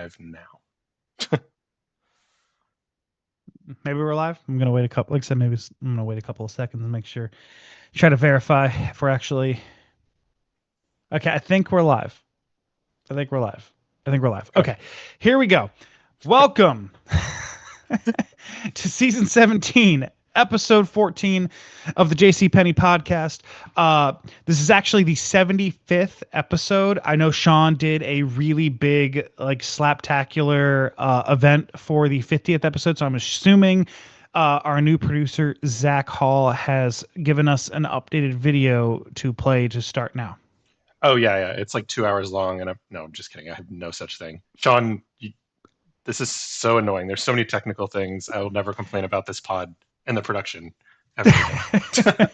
live now. Maybe we're live. I'm gonna wait a couple. Like I said, maybe I'm gonna wait a couple of seconds and make sure. Try to verify if we're actually. Okay, I think we're live. I think we're live. I think we're live. Okay. Okay, here we go. Welcome to season 17, episode 14 of the JC Penny podcast. This is actually the 75th episode. I know Sean did a really big, like, slaptacular event for the 50th episode, so I'm assuming our new producer, Zach Hall, has given us an updated video to play to start now. Oh yeah. It's like 2 hours long, and I'm just kidding. I have no such thing. Sean, this is so annoying. There's so many technical things. I will never complain about this pod and the production ever again.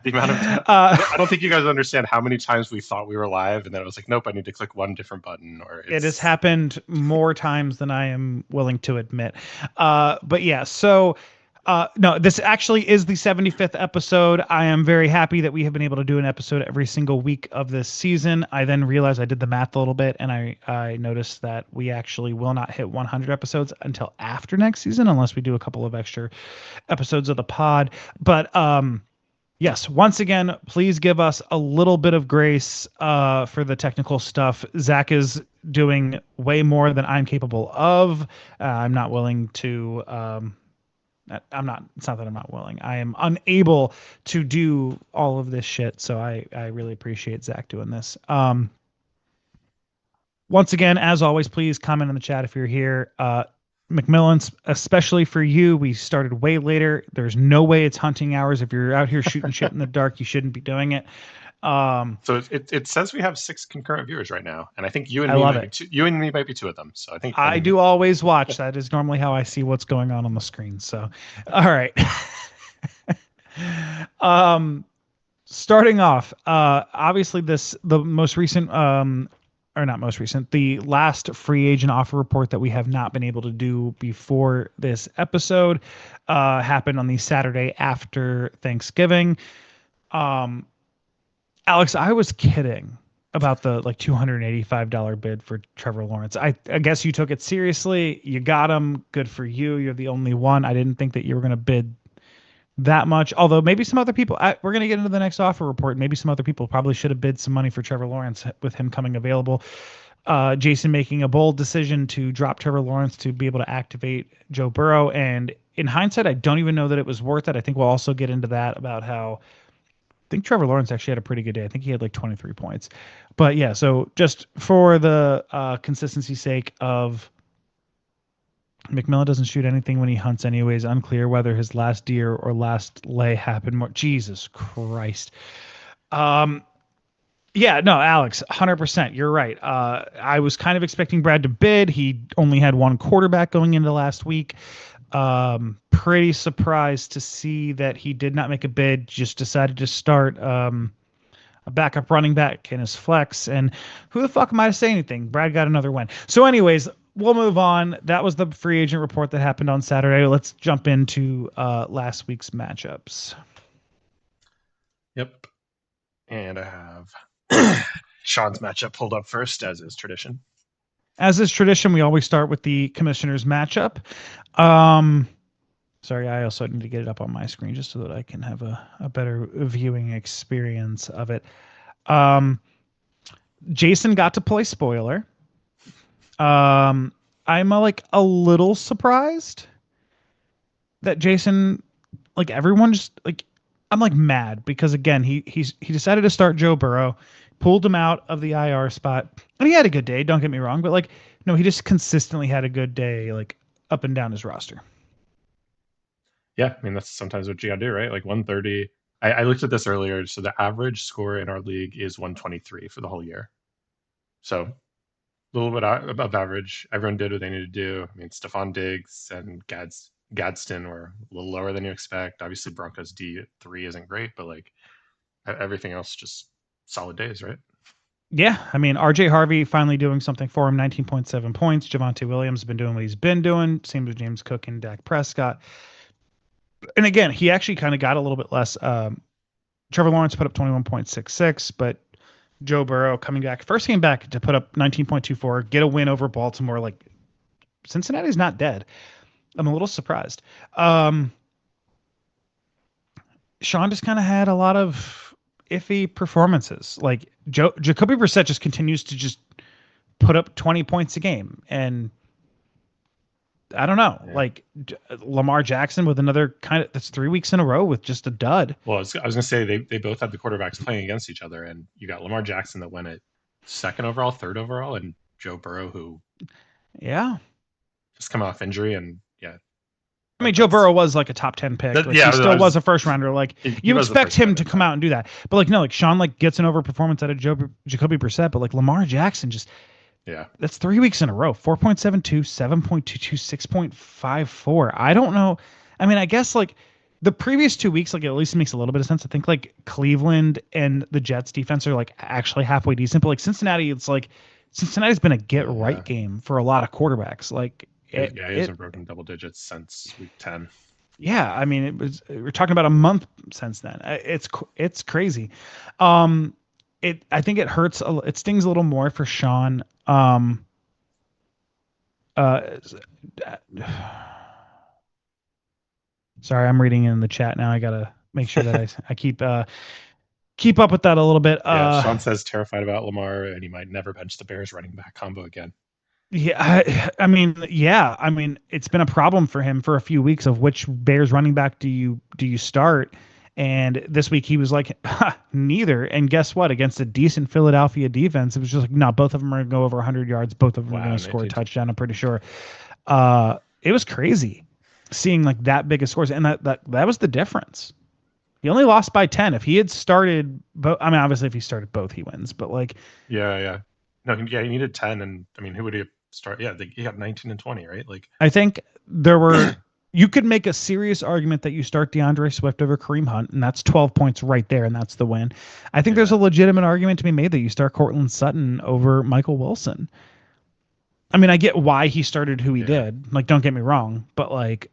The amount of I don't think you guys understand how many times we thought we were live, and then I was like, nope, I need to click one different button, or It has it's happened more times than I am willing to admit. But yeah, so no, this actually is the 75th episode. I am very happy that we have been able to do an episode every single week of this season. I then realized I did the math a little bit, and I noticed that we actually will not hit 100 episodes until after next season, unless we do a couple of extra episodes of the pod. But yes, once again, please give us a little bit of grace for the technical stuff. Zach is doing way more than I'm capable of. I'm not willing to. I'm not. It's not that I'm not willing. I am unable to do all of this shit. So I really appreciate Zach doing this. Once again, as always, please comment in the chat if you're here. McMillan, especially for you, we started way later. There's no way it's hunting hours. If you're out here shooting shit in the dark, you shouldn't be doing it. so it says we have 6 concurrent viewers right now, and I think you and I me love might be it. you and me might be 2 of them. So I think I and do always watch. That is normally how I see what's going on the screen. So, all right. Starting off, obviously the most recent or not most recent, the last free agent offer report that we have not been able to do before this episode happened on the Saturday after Thanksgiving. Alex, I was kidding about the like $285 bid for Trevor Lawrence. I guess you took it seriously. You got him. Good for you. You're the only one. I didn't think that you were going to bid that much. Although maybe some other people, we're going to get into the next offer report. Maybe some other people probably should have bid some money for Trevor Lawrence with him coming available. Jason making a bold decision to drop Trevor Lawrence to be able to activate Joe Burrow. And in hindsight, I don't even know that it was worth it. I think we'll also get into that about how I think Trevor Lawrence actually had a pretty good day. I think he had like 23 points. But yeah, so just for the consistency's sake of McMillan doesn't shoot anything when he hunts anyways. Unclear whether his last deer or last lay happened more. Jesus Christ. Yeah, no, Alex, 100%. You're right. I was kind of expecting Brad to bid. He only had one quarterback going into last week. Pretty surprised to see that he did not make a bid, just decided to start a backup running back in his flex. And who the fuck am I to say anything? Brad got another win. So anyways, we'll move on. That was the free agent report that happened on Saturday. Let's jump into last week's matchups. Yep. And I have Sean's matchup pulled up first, as is tradition. As is tradition, we always start with the commissioner's matchup. Sorry, I also need to get it up on my screen just so that I can have a better viewing experience of it. Jason got to play spoiler. I'm like a little surprised that Jason, like everyone just like, I'm like mad because again, he decided to start Joe Burrow, pulled him out of the IR spot, and he had a good day. Don't get me wrong, but like, no, he just consistently had a good day, like up and down his roster. Yeah, I mean that's sometimes what you gotta do, right? Like 130. I looked at this earlier, so the average score in our league is 123 for the whole year. So a little bit above average. Everyone did what they needed to do. I mean, Stephon Diggs and Gadsden were a little lower than you expect. Obviously, Broncos D3 isn't great, but like everything else, just solid days, right? Yeah, I mean, RJ Harvey finally doing something for him, 19.7 points. Javonte Williams has been doing what he's been doing. Same with James Cook and Dak Prescott. And again, he actually kind of got a little bit less. Trevor Lawrence put up 21.66, but Joe Burrow coming back, first game back to put up 19.24, get a win over Baltimore. Like Cincinnati's not dead. I'm a little surprised. Um, Sean just kind of had a lot of iffy performances. Like Jacoby Brissett just continues to just put up 20 points a game, and I don't know, Yeah. like Lamar Jackson with another kind of that's 3 weeks in a row with just a dud. Well, I was going to say they both had the quarterbacks playing against each other, and you got Lamar Jackson that went at second overall, third overall, and Joe Burrow who Yeah, just come off injury, and yeah, I mean, Joe that's Burrow was like a top 10 pick. that. Like Yeah, he I still was was a first rounder. Like he you was the expect first him round to in come fact. out and do that. But like no, like Sean like gets an overperformance out of Jacoby Brissett, but like Lamar Jackson just Yeah, that's 3 weeks in a row. 4.72, 7.22, 6.54. I don't know. I mean, I guess like the previous 2 weeks, like at least it makes a little bit of sense. I think like Cleveland and the Jets defense are like actually halfway decent, but like Cincinnati, it's like Cincinnati's been a get right yeah. game for a lot of quarterbacks. Like He it hasn't broken double digits since week 10. yeah, I mean, it was we're talking about a month since then. It's crazy. Um, I think it hurts. It stings a little more for Sean. Uh, sorry, I'm reading in the chat now. I gotta make sure that I keep up with that a little bit. Yeah, Sean says terrified about Lamar, and he might never bench the Bears running back combo again. Yeah, I mean, yeah, I mean, it's been a problem for him for a few weeks of which Bears running back do you start? And this week he was like, ha, neither. And guess what? Against a decent Philadelphia defense, it was just like, no, both of them are going to go over 100 yards. Both of them are Wow, going to and score a touchdown. I'm pretty sure. It was crazy seeing like that big of scores, and that was the difference. He only lost by 10. If he had started both, I mean, obviously if he started both, he wins. But like, yeah. No, yeah, he needed 10, and I mean, who would he have start? Yeah, he got 19 and 20, right? Like, I think there were you could make a serious argument that you start DeAndre Swift over Kareem Hunt, and that's 12 points right there, and that's the win. I think there's yeah, a legitimate argument to be made that you start Cortland Sutton over Michael Wilson. I mean, I get why he started who he yeah. did. Like, don't get me wrong, but like,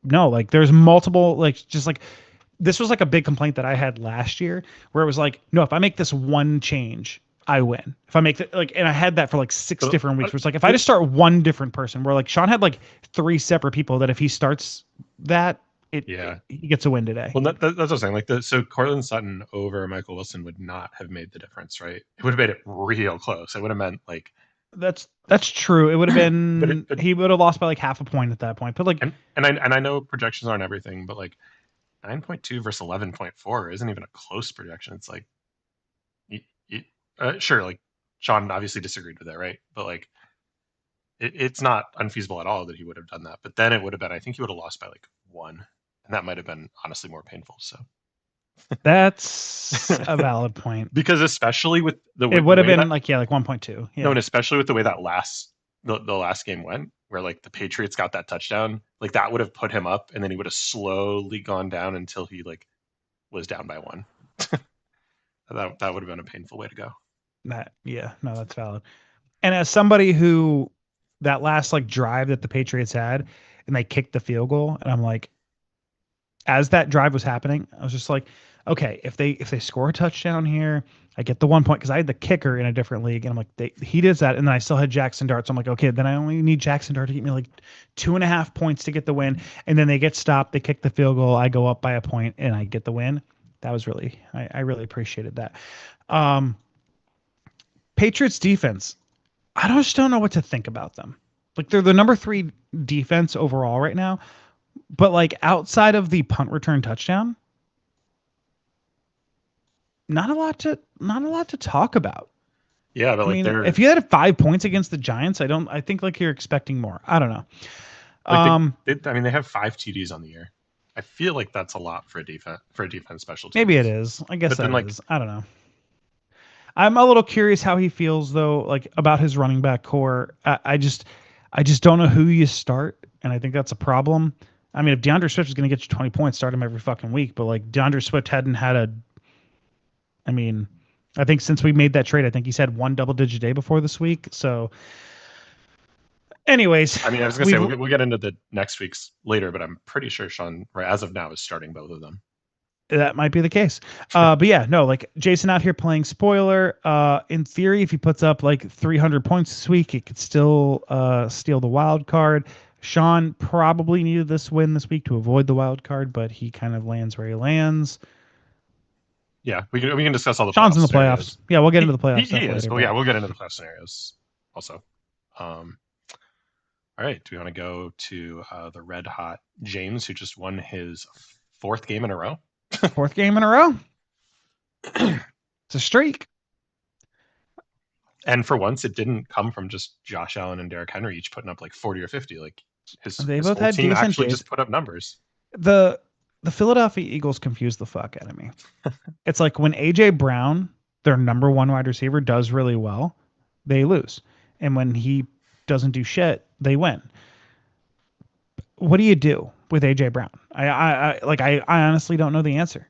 no, like there's multiple, like, just like this was like a big complaint that I had last year where it was like, no, if I make this one change, I win. If I make that like, and I had that for like six But different weeks. Where it's like, if I just start one different person, where like Sean had like three separate people that if he starts that, yeah. he gets a win today. Well, that's what I'm saying. Like, so Cortland Sutton over Michael Wilson would not have made the difference, right? It would have made it real close. It would have meant like, That's true. It would have been but he would have lost by like half a point at that point. But like and I know projections aren't everything, but like 9.2 versus 11.4 isn't even a close projection. It's like, you, you, sure, like Sean obviously disagreed with it, right? But like, it's not unfeasible at all that he would have done that. But then it would have been, I think he would have lost by like one, and that might have been honestly more painful. So that's a valid point. because especially with It the would have way been that like yeah, like 1.2. no, Yeah. and especially with the way that the last game went, where like the Patriots got that touchdown, like that would have put him up, and then he would have slowly gone down until he like was down by one. That would have been a painful way to go. That yeah, no, that's valid. And as somebody who that last like drive that the Patriots had and they kicked the field goal, and I'm like, as that drive was happening, I was just like, okay, if they score a touchdown here, I get the 1 point because I had the kicker in a different league, and I'm like, he does that, and then I still had Jackson Dart, so I'm like, okay, then I only need Jackson Dart to get me like 2.5 points to get the win, and then they get stopped, they kick the field goal, I go up by a point, and I get the win. That was really, I really appreciated that. Um, Patriots defense, just don't know what to think about them. Like they're the number 3 defense overall right now, but like outside of the punt return touchdown, not a lot to talk about. Yeah, but I like mean, they're if you had 5 points against the Giants, I think like you're expecting more. I don't know. like Um, I mean they have 5 TDs on the year. I feel like that's a lot for a defense special maybe it teams. is. I guess But then that like is. I don't know. I'm a little curious how he feels though, like about his running back core. I just don't know who you start, and I think that's a problem. I mean, if DeAndre Swift is going to get you 20 points, start him every fucking week. But like DeAndre Swift hadn't had a, I mean, I think since we made that trade, I think he's had one double-digit day before this week. So, anyways, I mean I was gonna say we'll get into the next week's later, but I'm pretty sure Sean right as of now is starting both of them. That might be the case. But yeah, no, like Jason out here playing spoiler. In theory, if he puts up like 300 points this week, he could still steal the wild card. Sean probably needed this win this week to avoid the wild card, but he kind of lands where he lands. Yeah, we can discuss all the Sean's playoff in the playoffs. scenarios. Yeah, we'll get into He the playoff he, stuff he is, later, but but yeah, we'll get into the playoff scenarios also. Um, all right, do we want to go to the red hot James, who just won his fourth game in a row? fourth game in a row. It's a streak. And for once, it didn't come from just Josh Allen and Derrick Henry each putting up like 40 or 50. Like They his both whole had team decent actually days. just put up numbers. The the Philadelphia Eagles confuse the fuck out of me. It's like when AJ Brown, their number one wide receiver, does really well, they lose. And when he doesn't do shit, they win. What do you do with AJ Brown? I honestly don't know the answer.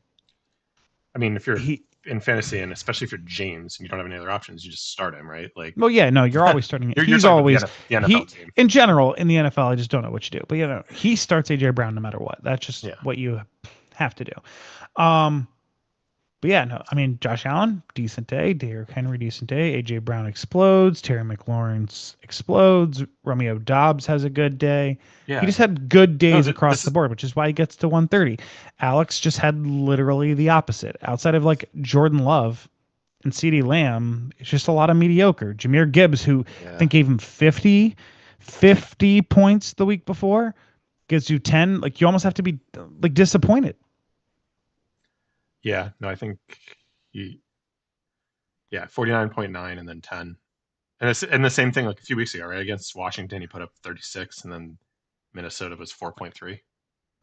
I mean, if you're He in fantasy, and especially if you're James and you don't have any other options, you just start him, right? Like well, yeah, no, you're always starting it. you're He's talking about always the NFL he team. in general in the NFL. I just don't know what you do, but you know he starts AJ Brown no matter what. That's just Yeah, what you have to do. But yeah, no, I mean Josh Allen, decent day. Derrick Henry, decent day. AJ Brown explodes. Terry McLaurin explodes. Romeo Dobbs has a good day. He yeah. just had good No, days across this the is board, which is why he gets to 130. Alex just had literally the opposite. Outside of like Jordan Love and CeeDee Lamb, it's just a lot of mediocre. Jahmyr Gibbs, who I yeah, think gave him 50 points the week before, gives you 10. Like you almost have to be like disappointed. yeah. No, I think he, yeah, 49.9 and then 10. And the same thing like a few weeks ago, right? Against Washington, he put up 36, and then Minnesota was 4.3.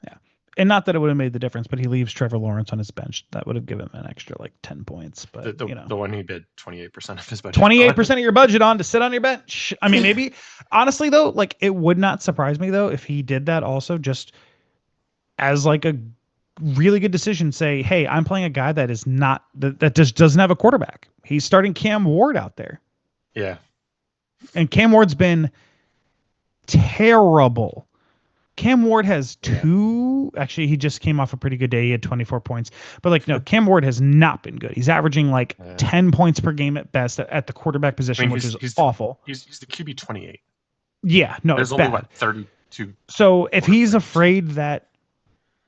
Yeah. And not that it would have made the difference, but he leaves Trevor Lawrence on his bench. That would have given him an extra like 10 points. But, The, the you know, the one he bid 28% of his budget on. 28% of your budget on to sit on your bench. I mean, maybe, honestly, though, like it would not surprise me, though, if he did that also just as like a really good decision. Say, hey, I'm playing a guy that is not, that just doesn't have a quarterback. He's starting Cam Ward out there. Yeah, And Cam Ward's been terrible. Cam Ward has yeah, two. Actually, he just came off a pretty good day. He had 24 points. But like, no, I Cam Ward has not been good. He's averaging like uh, 10 points per game at best at the quarterback position, mean, which is he's the awful. he's the QB 28. Yeah, no, There's it's only bad. what 32 So if he's quarterbacks. afraid that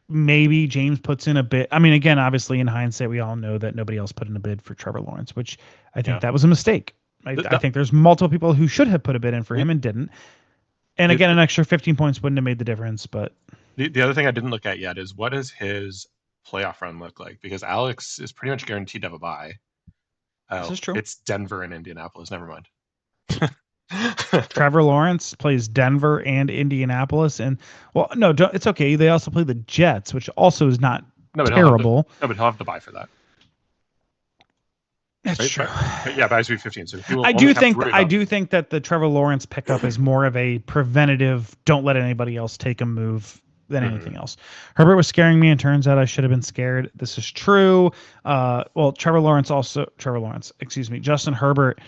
maybe James puts in a bid, I mean, again, obviously in hindsight, we all know that nobody else put in a bid for Trevor Lawrence, which I think Yeah, that was a mistake. I think there's multiple people who should have put a bid in for him and didn't. And again, the, an extra 15 points wouldn't have made the difference, but the other thing I didn't look at yet is what does his playoff run look like? Because Alex is pretty much guaranteed to have a bye. this Oh, is true. it's Denver and Indianapolis. Never mind. Trevor Lawrence plays Denver and Indianapolis, and well, no, it's okay. They also play the Jets, which also is not No, but terrible. but he'll have to buy for that, That's right? true. But yeah, buys week 15, so he will I only do have to think worry I about. do think that the Trevor Lawrence pickup is more of a preventative, don't let anybody else take a move than Mhm. anything else. Herbert was scaring me, and turns out I should have been scared. This is true. Well, Trevor Lawrence, excuse me, Justin Herbert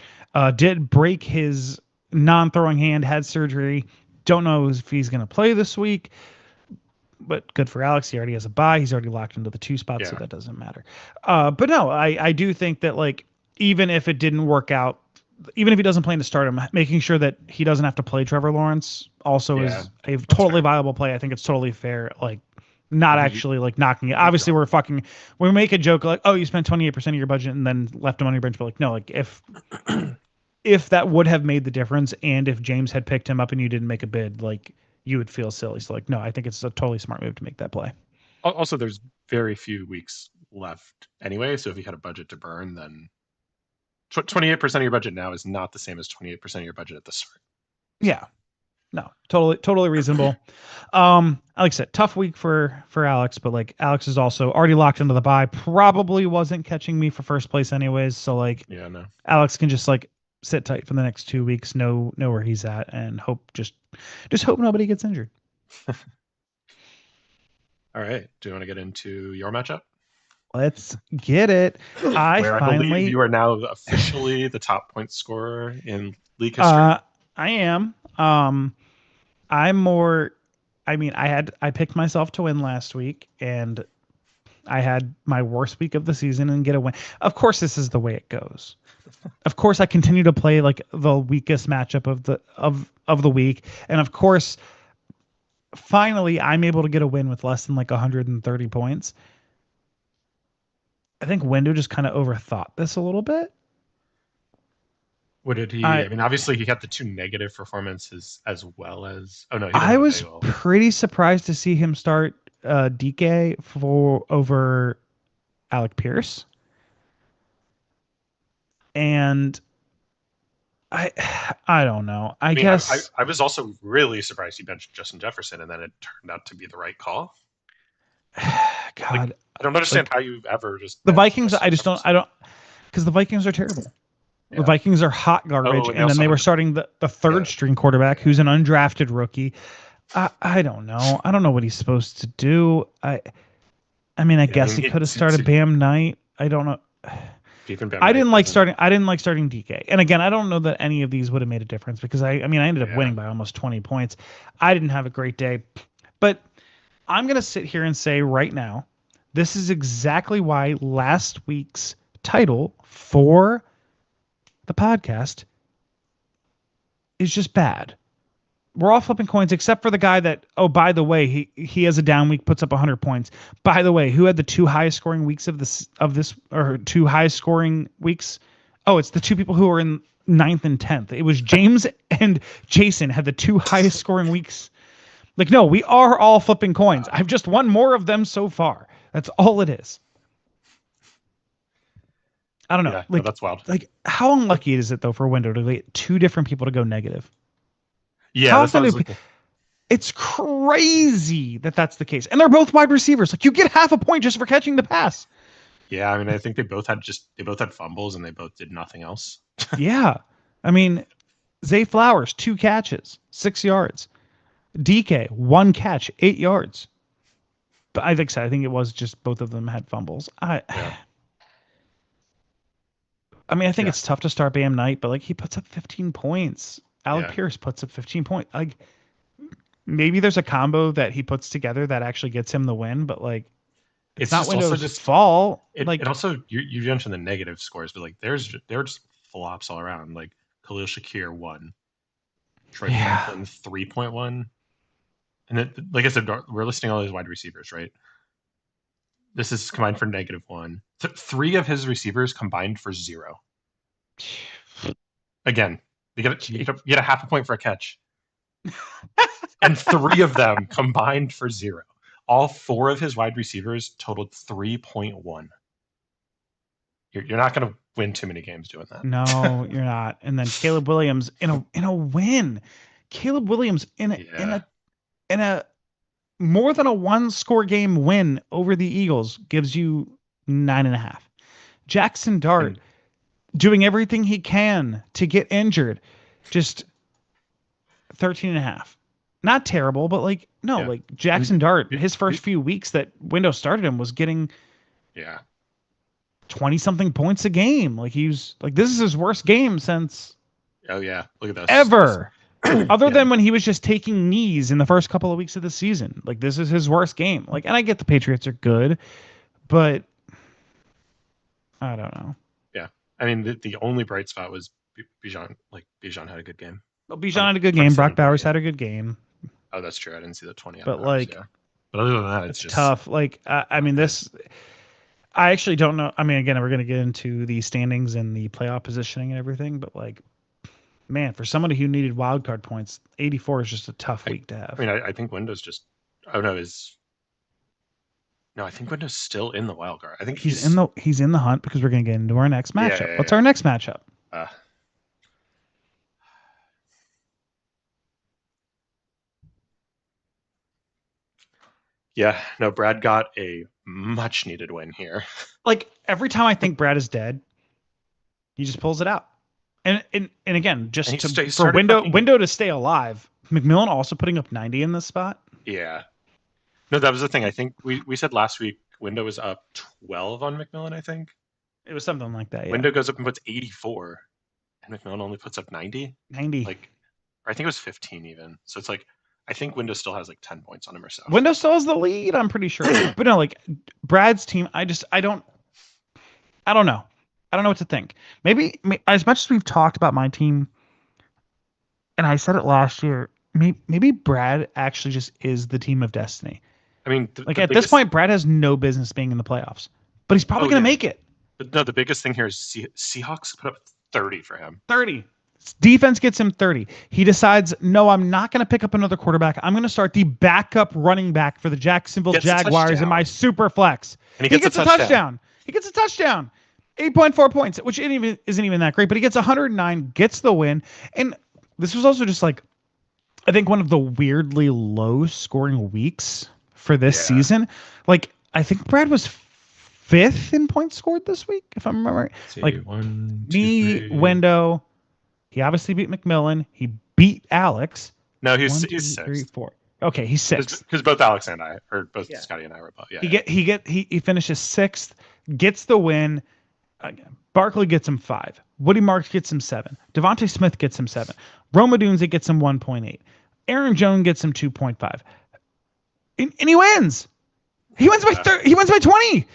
did break his non-throwing hand, had surgery. Don't know if he's going to play this week, but good for Alex. He already has a bye. He's already locked into the 2 spots, so Yeah, that doesn't matter. But no, I do think that like even if it didn't work out, even if he doesn't plan to start him, making sure that he doesn't have to play Trevor Lawrence also yeah, is a that's totally fair. viable play. I think it's totally fair. Like not He, actually like knocking it. Obviously, we make a joke like, oh, you spent 28% of your budget and then left him on your bench. But like, no, like if that would have made the difference, and if James had picked him up and you didn't make a bid, like you would feel silly. So like, no, I think it's a totally smart move to make that play. also, there's very few weeks left anyway, so if you had a budget to burn, then 28% of your budget now is not the same as 28% of your budget at the start. Yeah, no, totally reasonable. Like I said, tough week for Alex, but like Alex is also already locked into the bye. Probably wasn't catching me for first place anyways. So like Yeah, no. Alex can just like sit tight for the next 2 weeks, know where he's at, and just hope nobody gets injured. All right. Do you want to get into your matchup? Let's get it. I Where I believe finally you are now officially the top point scorer in league history. uh I am. I'm more I mean, I picked myself to win last week, and I had my worst week of the season and get a win. Of course, this is the way it goes. Of course, I continue to play like the weakest matchup of the week, and of course, finally, I'm able to get a win with less than like 130 points. I think Window just kind of overthought this a little bit. What did he? I I mean, obviously he got the two negative performances as well as. Oh no, he didn't I have a was bagel. pretty surprised to see him start DK for over Alec Pierce, and I I don't know. I I mean, guess I was also really surprised he benched Justin Jefferson, and then it turned out to be the right call. Like, God, I don't understand like how you ever just the bench Vikings. Justin I Jefferson. don't because the Vikings are terrible. The Yeah. Vikings are hot Oh, garbage, and they and then also they were had starting the third the string quarterback, yeah who's an undrafted rookie. I don't know. I don't know what he's supposed to do. I mean, I yeah. I guess mean, he he could have started Bam Knight. I don't know. Keeping Bam Knight doesn't. I didn't like starting DK. And again, I don't know that any of these would have made a difference because I mean, I ended up Yeah, winning by almost 20 points. I didn't have a great day. But I'm going to sit here and say right now, this is exactly why last week's title for the podcast is just bad. We're all flipping coins except for the guy that, oh, by the way, he has a down week, puts up 100 points. By the way, who had the two highest scoring weeks of this or two highest scoring weeks? Oh, it's the two people who are in ninth and 10th. It was James and Jason had the two highest scoring weeks. Like, no, we are all flipping coins. I've just won more of them so far. That's all it is. I don't know. yeah. No, that's wild. Like how unlucky is it though for Window to get two different people to go negative? Yeah, How that's what I often was do looking. it's crazy that that's the case. And they're both wide receivers. Like you get half a point just for catching the pass. Yeah, I mean, I think they both had fumbles and they both did nothing else. Yeah. I mean, Zay Flowers, 2 catches, 6 yards. DK, 1 catch, 8 yards. But I think so. I think it was just both of them had fumbles. Yeah, I mean, I think yeah, it's tough to start Bam Knight, but like he puts up 15 points. Alec yeah. Pierce puts up 15 points. Like maybe there's a combo that he puts together that actually gets him the win, but like it's It's not just also Window's just fault. it Like, also you mentioned the negative scores, but like there are just flops all around. Like Khalil Shakir 1, Troy yeah, Franklin 3.1, and then like I said, we're listing all these wide receivers, right? This is combined for -1. Three of his receivers combined for 0. Again, you get a half a point for a catch, and three of them combined for 0. All four of his wide receivers totaled 3.1. You're not going to win too many games doing that. no, you're not. And then Caleb Williams in a win. Caleb Williams Yeah, in a more than a one score game win over the Eagles gives you 9.5. Jackson Dart and doing everything he can to get injured, just 13.5. Not terrible, but like no, yeah, like Jackson and Dart, it, his first it, few weeks that Windows started him was getting yeah, 20 something points a game. Like he's like this is his worst game since oh yeah. Look at this. ever. Other Yeah, than when he was just taking knees in the first couple of weeks of the season. Like this is his worst game. Like and I get the Patriots are good, but I don't know. yeah. I mean, the only bright spot was Bijan. Like Bijan had a good game. Well, On Bijan a had a good game. Brock 27 point Bowers game. had a good game, Oh, that's true. I didn't see the 20 on but Bowers. like Yeah, but other than that, it's it's just tough. Like I not mean good. this I actually don't know. I mean again, we're going to get into the standings and the playoff positioning and everything, but like man, for somebody who needed wild card points, 84 is just a tough I, week to I have. mean, I think Windows just. Oh no, is no. I think Windows still in the wild card. I think he's. He's in the hunt because we're going to get into our next Yeah, matchup. yeah, What's yeah. our next matchup? Uh, yeah. No, Brad got a much needed win here, Like every time I think Brad is dead, he just pulls it out. And again, and just to he for started fucking. window to stay alive. McMillan also putting up 90 in this spot. Yeah. No, that was the thing. I think we said last week Window was up 12 on McMillan. I think It was something like that, yeah. Window goes up and puts 84, and McMillan only puts up 90. 90. Like, or I think it was 15 even. So it's like I think Windows still has like 10 points on him or so. Windows still has the lead, I'm pretty sure. But no, like Brad's team, I don't know. I don't know what to think. Maybe as much as we've talked about my team, and I said it last year, maybe Brad actually just is the team of destiny. I mean, Like the at this biggest. point, Brad has no business being in the playoffs, but he's probably Oh going to yeah, make it. but no, the biggest thing here is Seahawks put up 30 for him. 30. Defense gets him 30. He decides, no, I'm not going to pick up another quarterback. I'm going to start the backup running back for the Jacksonville Gets a Jaguars in my touchdown, super flex. and he He gets a gets a touchdown. touchdown. He gets a touchdown. 8.4 points, which isn't even that great, but he gets 109, gets the win. And this was also just like, I think one of the weirdly low scoring weeks for this Yeah. season. Like, I think Brad was fifth in points scored this week, if I'm remembering. Let's see, Like, one, two, me, three. Window, he obviously beat McMillan. He beat Alex. No, One, he's two, three, sixth four. Okay, he's sixth. because both Alex and I, or both Yeah. Scotty and I were both. Yeah, He yeah. he finishes sixth, gets the win. Barkley gets him 5. Woody Marks gets him 7. Devontae Smith gets him 7. Roma Dunze gets him 1.8. Aaron Jones gets him 2.5. And he wins. He wins by he wins by 20.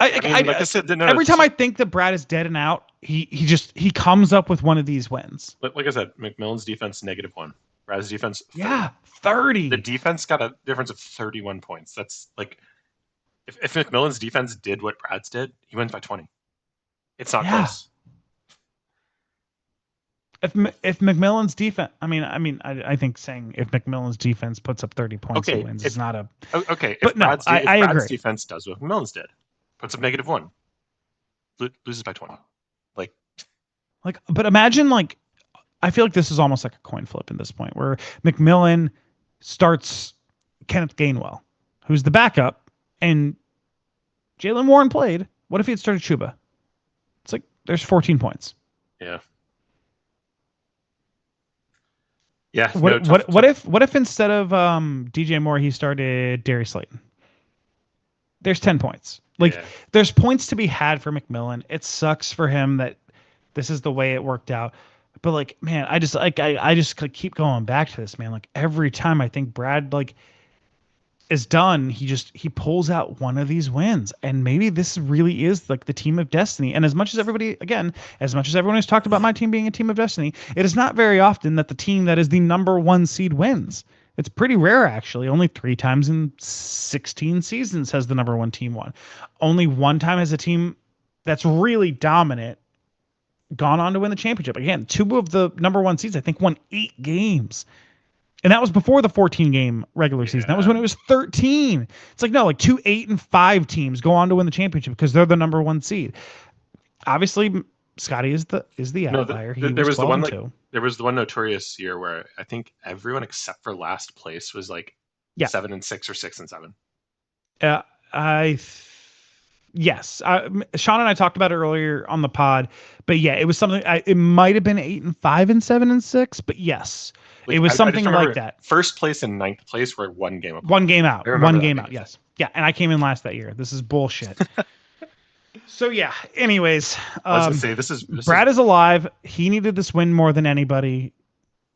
I mean, like I said, no, Every time I think that Brad is dead and out, he comes up with one of these wins. like I said, McMillan's defense -1. Brad's defense 30. Yeah, 30. The defense got a difference of 31 points. That's like if McMillan's defense did what Brad's did, he wins by 20. It's not Yeah. close. If McMillan's defense, I think saying if McMillan's defense puts up 30 points Okay, and wins is not a. Okay, But if no, Brad's, I Brad's agree. defense does what McMillan's did, puts up -1, loses by 20. But imagine I feel like this is almost like a coin flip at this point where McMillan starts Kenneth Gainwell, who's the backup, and Jalen Warren played. What if he had started Chuba? It's like there's 14 points. Yeah. Yeah. What if instead of DJ Moore he started Darius Slayton? There's 10 points. There's points to be had for McMillan. It sucks for him that this is the way it worked out. But man, I just keep going back to this, man. Like every time I think Brad is done, he pulls out one of these wins. And maybe this really is like the team of destiny. And as much as everyone has talked about my team being a team of destiny, it is not very often that the team that is the number 1 seed wins. It's pretty rare, actually. Only 3 times in 16 seasons has the number 1 team won. Only 1 time has a team that's really dominant gone on to win the championship. Again, 2 of the number 1 seeds, I think, won 8 games. And that was before the 14-game regular season. That was when it was 13. It's like, no, 2, 8, and 5 teams go on to win the championship because they're the number 1 seed. Obviously, Scotty is the outlier. There was the one notorious year where I think everyone except for last place was 7 and 6 or 6 and 7. Yes. Sean and I talked about it earlier on the pod, but yeah, it was something. It might have been 8 and 5 and 7 and 6, but yes, it was something like that. First place and 9th place were 1 game apart. 1 game out. 1 game out. Yes. Yeah, and I came in last that year. This is bullshit. So yeah. Anyways, I was gonna say Brad is alive. He needed this win more than anybody.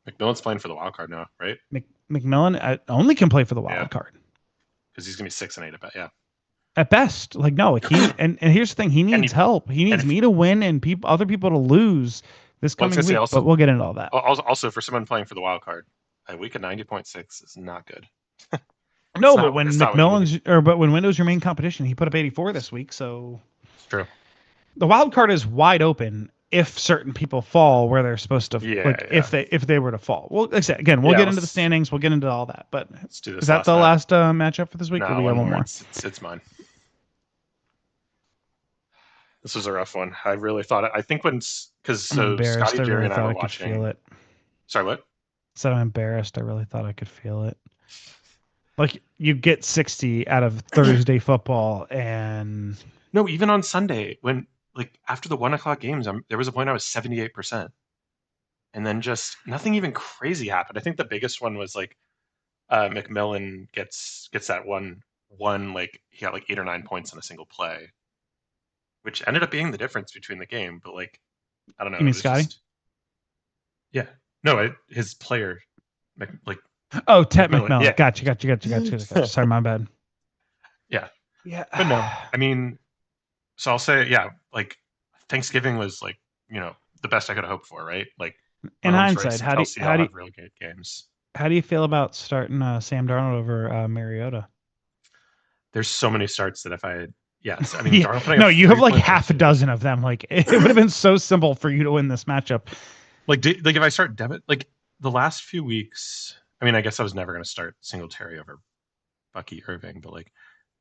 McMillan's playing for the wild card now, right? McMillan only can play for the wild card because he's gonna be 6 and 8. I bet. Yeah. At best, and here's the thing: he needs help. He needs me to win and other people to lose this coming week. But we'll get into all that. Also, for someone playing for the wild card, a week of 90.6 is not good. No, but when when Windows your main competition, he put up 84 this week. So it's true. The wild card is wide open if certain people fall where they're supposed to. If they were to fall. Well, like I said, again, we'll get into the standings. We'll get into all that. But let's do this. Is that the last matchup for this week? No, or we have one more. It's mine. This was a rough one. I really thought I think because Scotty, Jerry, and I were watching. Feel it. Sorry, what? So I'm embarrassed. I really thought I could feel it. You get 60 out of Thursday football, and no, even on Sunday when after the 1:00 games, there was a point I was 78%, and then just nothing even crazy happened. I think the biggest one was McMillan gets that one he got 8 or 9 points on a single play, which ended up being the difference between the game. But I don't know. You mean Scotty? Yeah. No, his player, Oh, Tet McMillan. McMillan. Yeah, Gotcha. Sorry, my bad. yeah. Yeah. But no, I mean, so I'll say, yeah, like Thanksgiving was like, you know, the best I could hope for, right? Like In Mahomes, hindsight, Rice, and Kelsey all have real good games. how do you feel about starting Sam Darnold over Mariota? There's so many starts that if I had, yes, I mean, Yeah, Darnold putting no, up you have like half a 3.12. dozen of them. Like it would have been so simple for you to win this matchup. Like if I start Devin, like the last few weeks, I mean, I guess I was never going to start Singletary over Bucky Irving, but like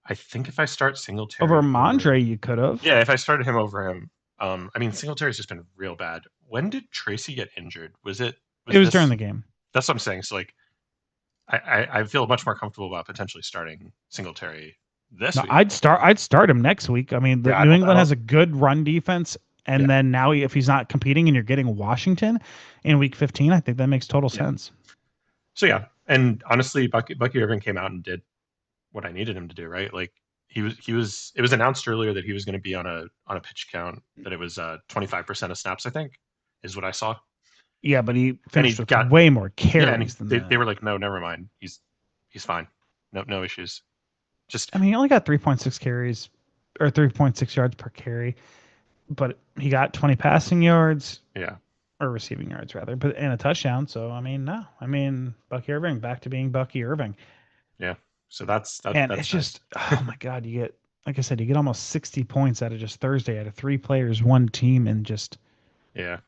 I think if I start Over Singletary over, Mondre, you could have. yeah, if I started him over him, I mean, Singletary's just been real bad. When did Tracy get injured? It Was was during this? the game. That's what I'm saying. So like, I feel much more comfortable about potentially starting Singletary this No, week. I'd start him next week. I mean, the Yeah, New I England don't. has a good run defense, Yeah, and then now if he's not competing and you're getting Washington in week 15, I think that makes total yeah. sense. So yeah, and honestly, Bucky Irving came out and did what I needed him to do. Right, like he was. It was announced earlier that he was going to be on a pitch count. That it was 25% of snaps. I think is what I saw, Yeah, but he and he finished with got way more yeah, and carries than they that. were like, no, never mind. He's fine. No issues. Just I mean, he only got 3.6 carries or 3.6 yards per carry, but he got 20 passing yards yeah, or receiving yards rather, but and a touchdown. So I mean, no, I mean Bucky Irving back to being Bucky Irving, yeah. So that's and it's that's nice. just oh my god, you get like I said, you get almost 60 points out of just Thursday out of three players, one team, and just Yeah,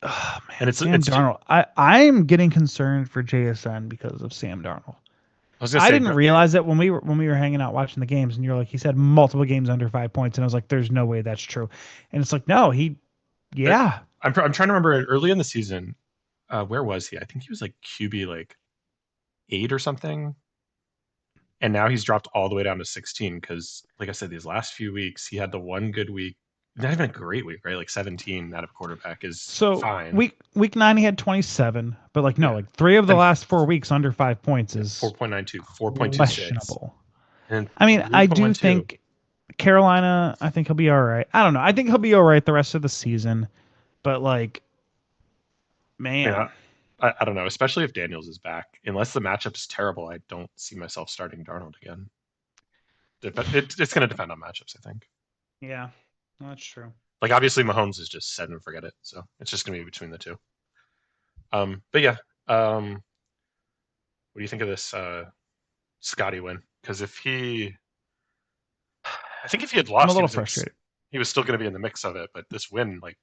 oh and man, it's Sam it's. I Darnold. I'm getting concerned for JSN because of Sam Darnold. was gonna I say, didn't realize that when we were hanging out watching the games, and you're like, he's had multiple games under 5 points, and I was like, there's no way that's true, and it's like, no, uh, yeah, I'm trying to remember early in the season. Where was he? I think he was like QB like 8 or something, and now he's dropped all the way down to 16 because, like I said, these last few weeks he had the one good week, not even a great week, right? Like 17 out of quarterback is So fine. week 9 he had 27, but like no, Yeah, like three of the then last 4 weeks under 5 points yeah, is 4.92, 4.26, questionable. and then I mean, I do 3.12. think Carolina. I think he'll be all right. I don't know. I think he'll be all right the rest of the season, but like, Yeah, man, I don't know, especially if Daniels is back. Unless the matchup's terrible, I don't see myself starting Darnold again. It's going to depend on matchups, I think. yeah, that's true. Like obviously Mahomes is just set and forget it, so it's just going to be between the two. But yeah, what do you think of this Scotty win? Because I think if he had I'm a lost, little frustrated. he was still going to be in the mix of it. But this win, like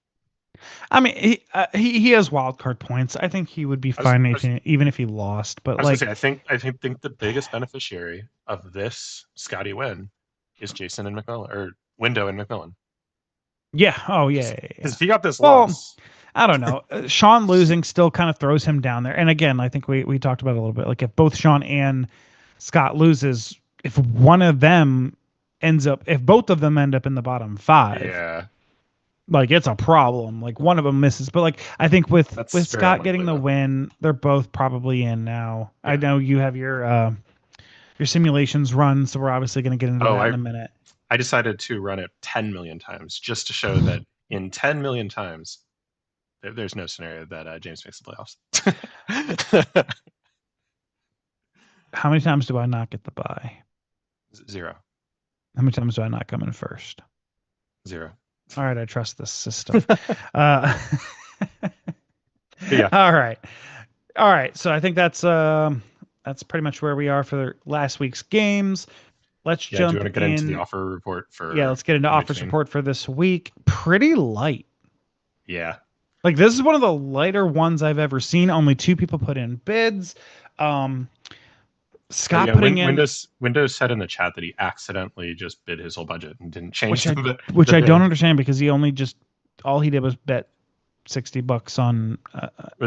I mean, he has wild card points. I think he would be I was, fine I was, even if he lost. But I was going to like, say, I think the biggest beneficiary of this Scotty win is Jason and McMillan or Window and McMillan. yeah, oh yeah, Because yeah, yeah. if he got this Well, loss, I don't know. Sean losing still kind of throws him down there. And again, I think we talked about it a little bit. Like if both Sean and Scott loses, if one of them if both of them end up in the bottom five, yeah, like it's a problem. Like one of them misses, but like I think with that's very Scott getting unlikely the though. win, they're both probably in now. I Yeah. know you have your simulations run, so we're obviously going to get into Oh, that in a minute. I decided to run it 10 million times just to show that in 10 million times there's no scenario that James makes the playoffs. How many times do I not get the buy? Zero, How many times do I not come in first? zero. All right, I trust this system. Uh, Yeah, all right, all right. So I think that's pretty much where we are for last week's games. Let's yeah. Do you jump want to get into the in. offer report Yeah, for let's get into week offers 15? report for this week. Pretty light. Yeah. Like this is one of the lighter ones I've ever seen. Only two people put in bids. Um, Oh Scott yeah. putting in, Windows said in the chat that he accidentally just bid his whole budget and didn't change which I which the I don't bid. understand because he only just all he did was bet $60 on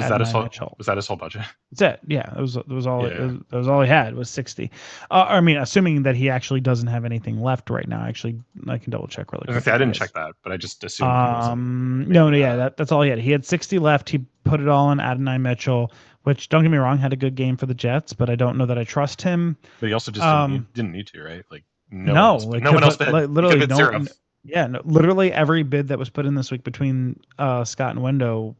Adonai Mitchell. Was that his whole budget? That's it. Yeah, it was all Yeah. that was all he had was 60. I mean, assuming that he actually doesn't have anything left right now. Actually, I can double check really I was gonna quick. say I If he didn't has. check that, but I just assumed he wasn't No, no, making yeah, that's all he had. He had 60 left. He put it all on Adonai Mitchell, which don't get me wrong, had a good game for the Jets, but I don't know that I trust him. But he also just Um, didn't need to, right? Like no, like no one else because bid. He could literally have bid no, zero. yeah, no, literally every bid that was put in this week between Scott and Window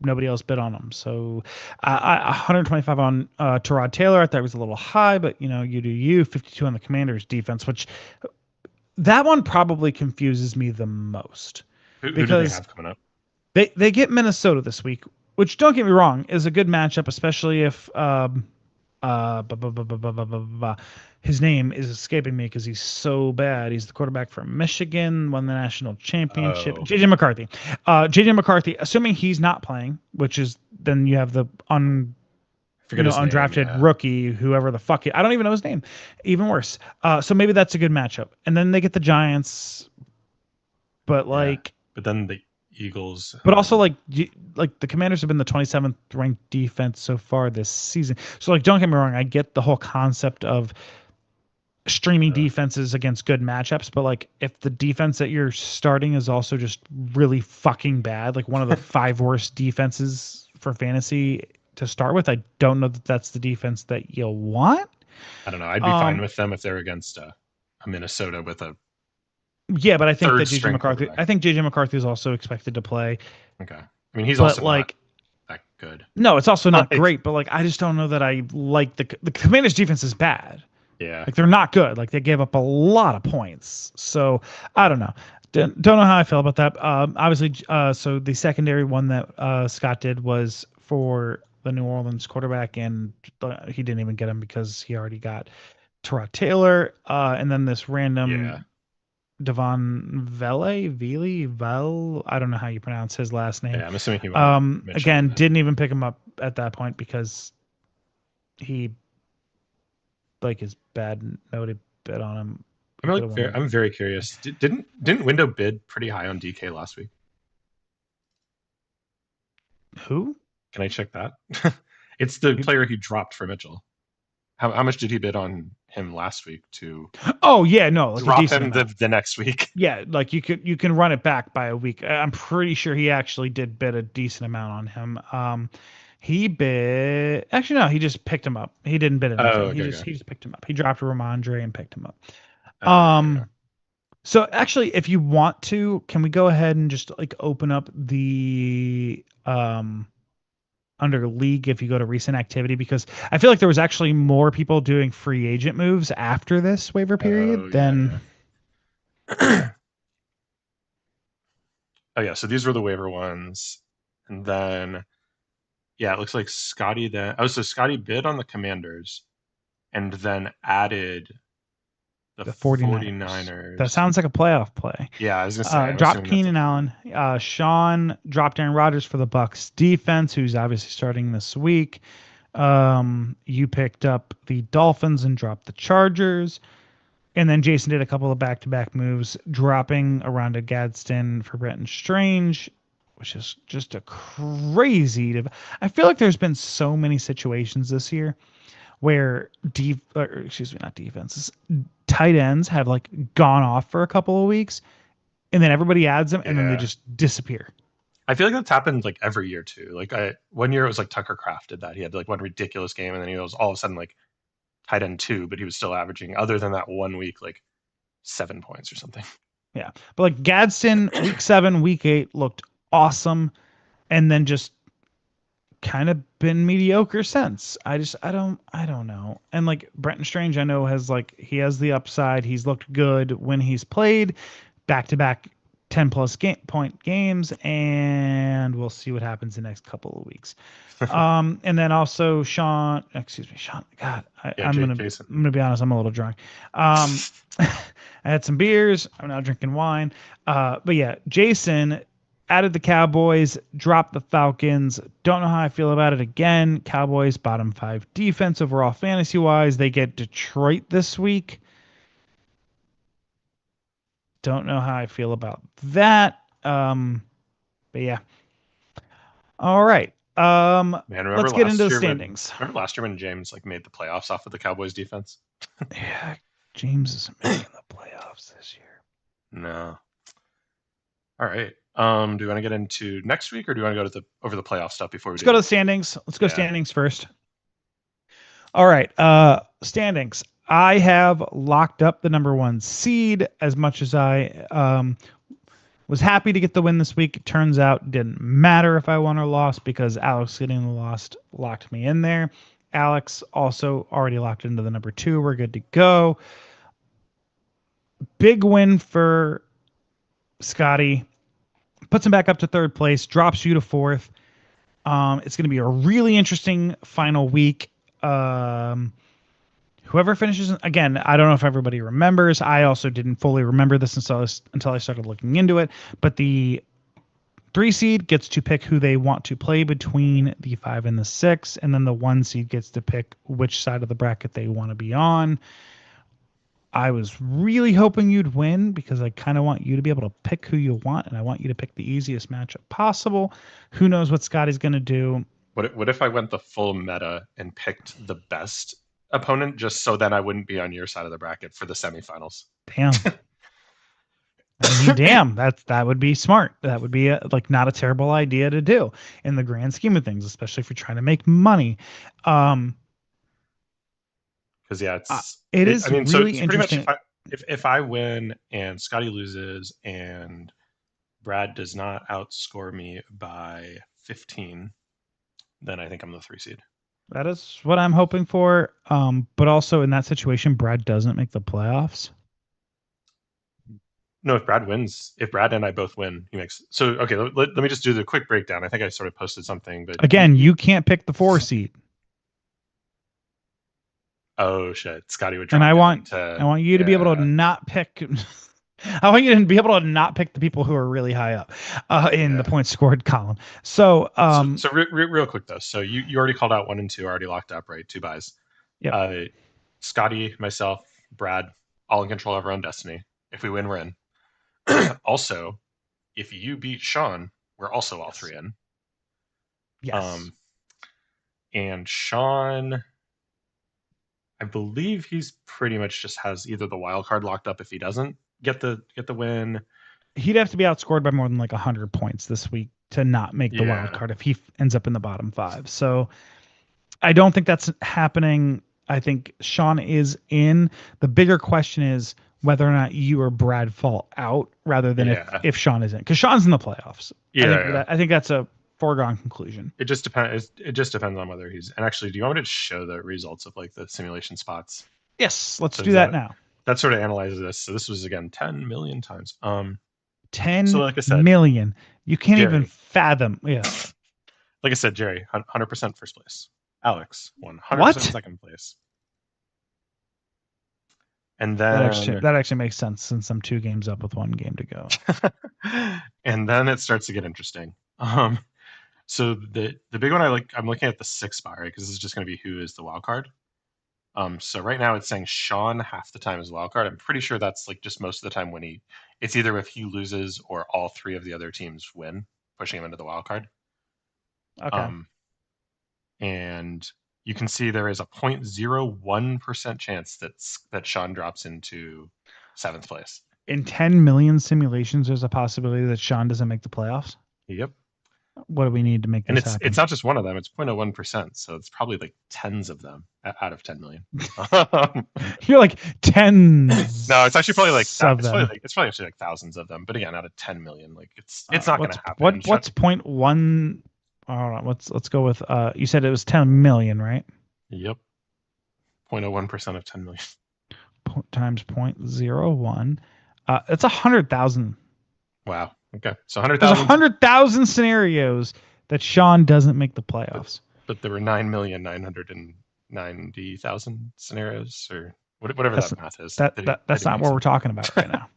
nobody else bid on him. So 125 on Terod Taylor. I thought it was a little high, but you do you. 52 on the Commanders defense, which that one probably confuses me the most Who do they because have coming up? they get Minnesota this week, which don't get me wrong is a good matchup, especially if bu- bu- bu- bu- bu- bu- bu- bu- his name is escaping me because he's so bad. He's the quarterback from Michigan, won the national championship. Oh, JJ McCarthy. JJ McCarthy, assuming he's not playing, which is then you have the I forget his name. undrafted Yeah, rookie, whoever the fuck. I don't even know his name. Even worse. So maybe that's a good matchup. And then they get the Giants, but yeah. like But then the Eagles, but and also then like the Commanders have been the 27th ranked defense so far this season. So like don't get me wrong, I get the whole concept of streaming uh, defenses against good matchups, but like if the defense that you're starting is also just really fucking bad, like one of the five worst defenses for fantasy to start with, I don't know that that's the defense that you'll want. I don't know. I'd be fine Um, with them if they're against a Minnesota with a yeah, but I think that third JJ string McCarthy, quarterback. I think JJ McCarthy is also expected to play, Okay. I mean, he's but also not like that good. no, it's also not Like, great, but like I just don't know that I like the Commanders defense is bad. yeah. Like they're not good. Like they gave up a lot of points. So I don't know. Don't know how I feel about that. Obviously, so the secondary one that Scott did was for the New Orleans quarterback, and he didn't even get him because he already got Tyrod Taylor, and then this Yeah. random Devon Vele, I don't know how you pronounce his last name. Yeah. I'm assuming he went with Mitchell Again, again. didn't even pick him up at that point because he like his bad noted bid on him. He could have won I'm very curious. Didn't Window bid pretty high on DK last week? who? Can I check that? It's the player he dropped for Mitchell. How much did he bid on him last week to Oh yeah, no, like a drop decent him amount. the next week? Yeah, like you can run it back by a week. I'm pretty sure he actually did bid a decent amount on him. He bid actually no, he just picked him up. He didn't bid Oh, anything. okay, okay. He just picked him up. He dropped Ramondre and picked him up. Yeah, yeah. So actually, if you want to, can we go ahead and just like open up the under league if you go to recent activity because I feel like there was actually more people doing free agent moves after this waiver Oh, period than yeah, yeah. Oh, yeah. So these were the waiver ones, and then yeah, it looks like Scotty then. Oh, so Scotty bid on the Commanders, and then added the the 49ers. That 49ers. sounds like a playoff play. Yeah, I was gonna say. I'm Dropped assuming that's a Keenan Allen. Sean dropped Aaron Rodgers for the Bucks defense, who's obviously starting this week. You picked up the Dolphins and dropped the Chargers. And then Jason did a couple of back-to-back moves, dropping around a Gadsden for Brenton Strange, which is just a crazy. I feel like there's been so many situations this year where excuse me, not defenses, tight ends have like gone off for a couple of weeks, and then everybody adds them, and then they yeah. just disappear. I feel like that's happened like every year too. Like I one year it was like Tucker Kraft did that. He had like one ridiculous game, and then he was all of a sudden like tight end two, but he was still averaging other than that one week like 7 points or something. Yeah, but like Gadsden, week 7, week 8 looked awesome, and then just kind of been mediocre since. I don't know. And like Brenton Strange, I know has like he has the upside. He's looked good when he's played back to back 10 plus point games, and we'll see what happens the next couple of weeks. And then also Sean, excuse me, Sean. God, Yeah, Jason. I'm gonna be honest. I'm a little drunk. Um, I had some beers. I'm now drinking wine. But yeah, Jason added the Cowboys, dropped the Falcons. Don't know how I feel about it again. Cowboys bottom 5 defense overall fantasy wise. They get Detroit this week. Don't know how I feel about that. But yeah. All right. Man, remember Let's get into last the year when standings. James like made the playoffs off of the Cowboys defense? Yeah, James isn't making the playoffs this year. No. All right. Do you want to get into next week, or do you want to go to the over the playoff stuff before we Let's do go to that? the standings. Let's go Yeah. standings first. All right. Standings. I have locked up the number 1 seed as much as I Was happy to get the win this week. It turns out it didn't matter if I won or lost because Alex getting the lost locked me in there. Alex also already locked into the number 2. We're good to go. Big win for Scotty. Puts him back up to 3rd place, drops you to 4th. It's going to be a really interesting final week. Whoever finishes again, I don't know if everybody remembers. I also didn't fully remember this until I started looking into it. But the 3 seed gets to pick who they want to play between the 5 and the 6, and then the 1 seed gets to pick which side of the bracket they want to be on. I was really hoping you'd win because I kind of want you to be able to pick who you want, and I want you to pick the easiest matchup possible. Who knows what Scotty's going to do? What if I went the full meta and picked the best opponent just so then I wouldn't be on your side of the bracket for the semifinals? Damn. I mean, damn, that would be smart. That would be not a terrible idea to do in the grand scheme of things, especially if you're trying to make money. Because yeah, it is I mean, so really pretty much interesting. if I win and Scotty loses and Brad does not outscore me by 15, then I think I'm the 3 seed. That is what I'm hoping for. But also in that situation, Brad doesn't make the playoffs. No, if Brad and I both win, he makes. So okay, let me just do the quick breakdown. I think I sort of posted something, but again, you can't pick the 4 seed. Oh shit, Scotty would drop. And I want you to be able to not pick. I want you to be able to not pick the people who are really high up in the points scored column. So real quick though. So you already called out 1 and 2 already locked up, right? 2 buys. Yeah. Scotty, myself, Brad, all in control of our own destiny. If we win, we're in. Also, if you beat Sean, we're also all 3 in. Yes. And Sean, I believe he's pretty much just has either the wild card locked up if he doesn't get the win. He'd have to be outscored by more than 100 points this week to not make the wild card if he ends up in the bottom 5. So I don't think that's happening. I think Sean is in. The bigger question is whether or not you or Brad fall out rather than if Sean is in, because Sean's in the playoffs. I think that's a foregone conclusion. It just depends. It just depends on whether he's. And actually, do you want me to show the results of the simulation spots? Yes, let's do that now. That sort of analyzes this. So this was again 10 million times. 10 so like I said, million. You can't Jerry, even fathom. Yeah. Like I said, Jerry, 100% first place. Alex, 100% second place. And then that actually makes sense since I'm 2 games up with 1 game to go. And then it starts to get interesting. So the big one I'm looking at the 6th spot, right? Because this is just going to be who is the wild card. So right now it's saying Sean half the time is wild card. I'm pretty sure that's just most of the time when it's either if he loses or all 3 of the other teams win, pushing him into the wild card. Okay. And you can see there is a 0.01% chance that Sean drops into 7th place. In 10 million simulations, there's a possibility that Sean doesn't make the playoffs? Yep. What do we need to make this happen? It's not just one of them. It's 0.01%. So it's probably tens of them out of 10 million. You're like tens. No, it's actually probably it's probably actually thousands of them. But again, out of 10 million, it's not going to happen. What's 0.1? Hold on, let's go with you said it was 10 million, right? Yep. 0.01% of 10 million. Times 0.01. It's 100,000. Wow. Okay. So 100,000. There's 100,000 scenarios that Sean doesn't make the playoffs. But there were 9,990,000 scenarios, or whatever that math is. That's not what we're talking about right now.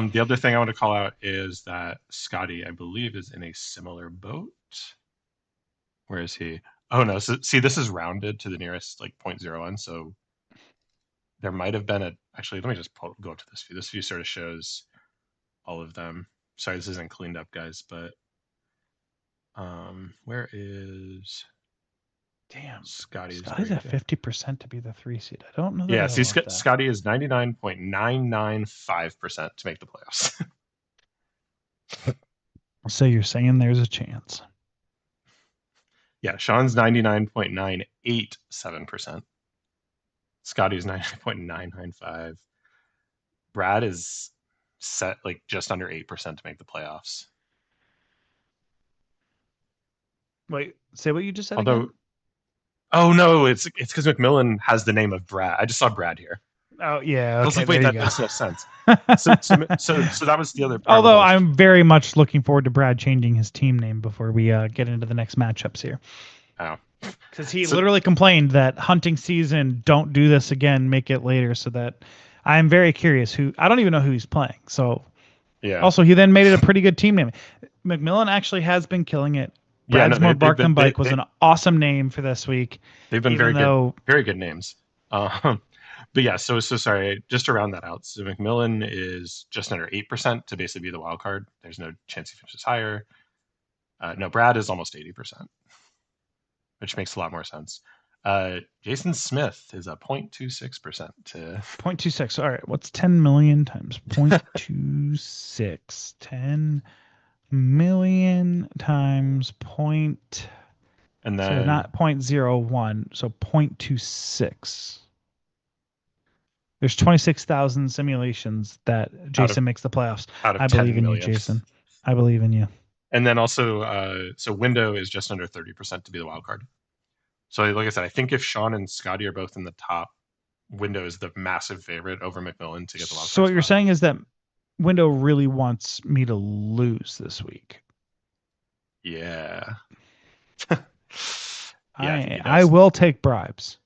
The other thing I want to call out is that Scotty, I believe, is in a similar boat. Where is he? Oh no! So, see, this is rounded to the nearest 0.01. So there might have been actually. Let me just go up to this view. This view sort of shows all of them. Sorry, this isn't cleaned up, guys. But where is? Damn, Scotty's at 50% to be the 3 seed. I don't know. Yeah, see, Scotty is 99.995% to make the playoffs. So you're saying there's a chance? Yeah, Sean's 99.987%. Scotty's 99.995. Brad is set like just under 8% to make the playoffs. Wait, say what you just said Although, again. oh no, it's because McMillan has the name of Brad. I just saw Brad here. Oh yeah, I was okay, like, wait, there you that go. makes no sense. So that was the other part with Although all the. I'm very much looking forward to Brad changing his team name before we get into the next matchups here. Oh, Because he so literally complained that hunting season, don't do this again, make it later. So that I'm very curious who, I don't even know who he's playing. So yeah, also, he then made it a pretty good team name. McMillan actually has been killing it. yeah, no, Brad's More they've Bark been Than Bike was an awesome name for this week, they've been even though very good names. Um, but yeah, so sorry. Just to round that out, so McMillan is just under 8% to basically be the wild card. There's no chance he finishes higher. No, Brad is almost 80%, which makes a lot more sense. Jason Smith is a 0.26% to 0.26. All right, what's 10 million times 0.26? 10 million times point. and So then not 0.01, so 0.26. There's 26,000 simulations that out of Jason makes the playoffs. out of I believe 10 in you, million. Jason. I believe in you. And then also, so Window is just under 30% to be the wild card. So like I said, I think if Sean and Scotty are both in the top, Window is the massive favorite over McMillan to get the wild So card what you're spot. saying is that Window really wants me to lose this week. Yeah. Yeah, I think I he I does. will take bribes.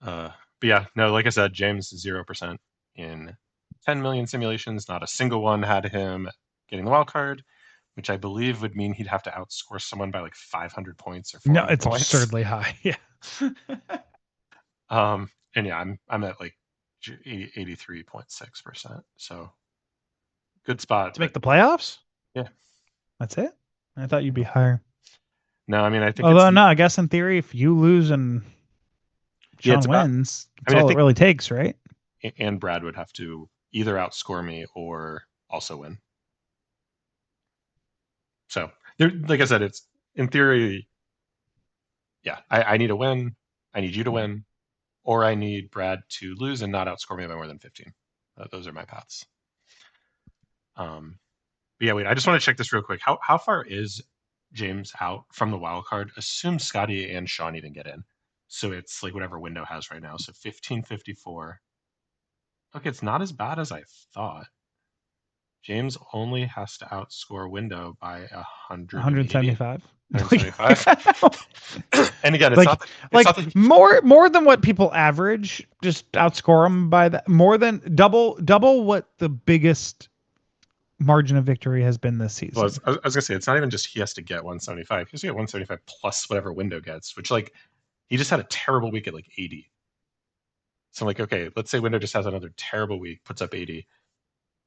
But yeah, no, like I said, James 0% in 10 million simulations. Not a single one had him getting the wild card, which I believe would mean he'd have to outscore someone by like 500 points or No, 400 it's points. absurdly high. Yeah. And yeah, I'm at like 83.6%. So good spot, To but make the playoffs? yeah. That's it? I thought you'd be higher. No, I mean I think it's Although no, I guess in theory, if you lose and yeah, it's Sean about wins, I that's mean I all it think really takes, right? and Brad would have to either outscore me or also win. So there, like I said, it's in theory, yeah. I need a win. I need you to win, or I need Brad to lose and not outscore me by more than 15. Those are my paths. But yeah, wait. I just want to check this real quick. How far is James out from the wild card? Assume Scotty and Sean even get in, so it's like whatever Window has right now. So 1554. Okay, it's not as bad as I thought. James only has to outscore Window by 180, 175. 175. And again, like it's not that more than what people average. Just outscore them by that. More than double what the biggest margin of victory has been this well, season. I was gonna say it's not even just he has to get 175. He has to get 175 plus whatever Window gets, which like he just had a terrible week at like 80. So I'm like, okay, let's say Window just has another terrible week, puts up 80.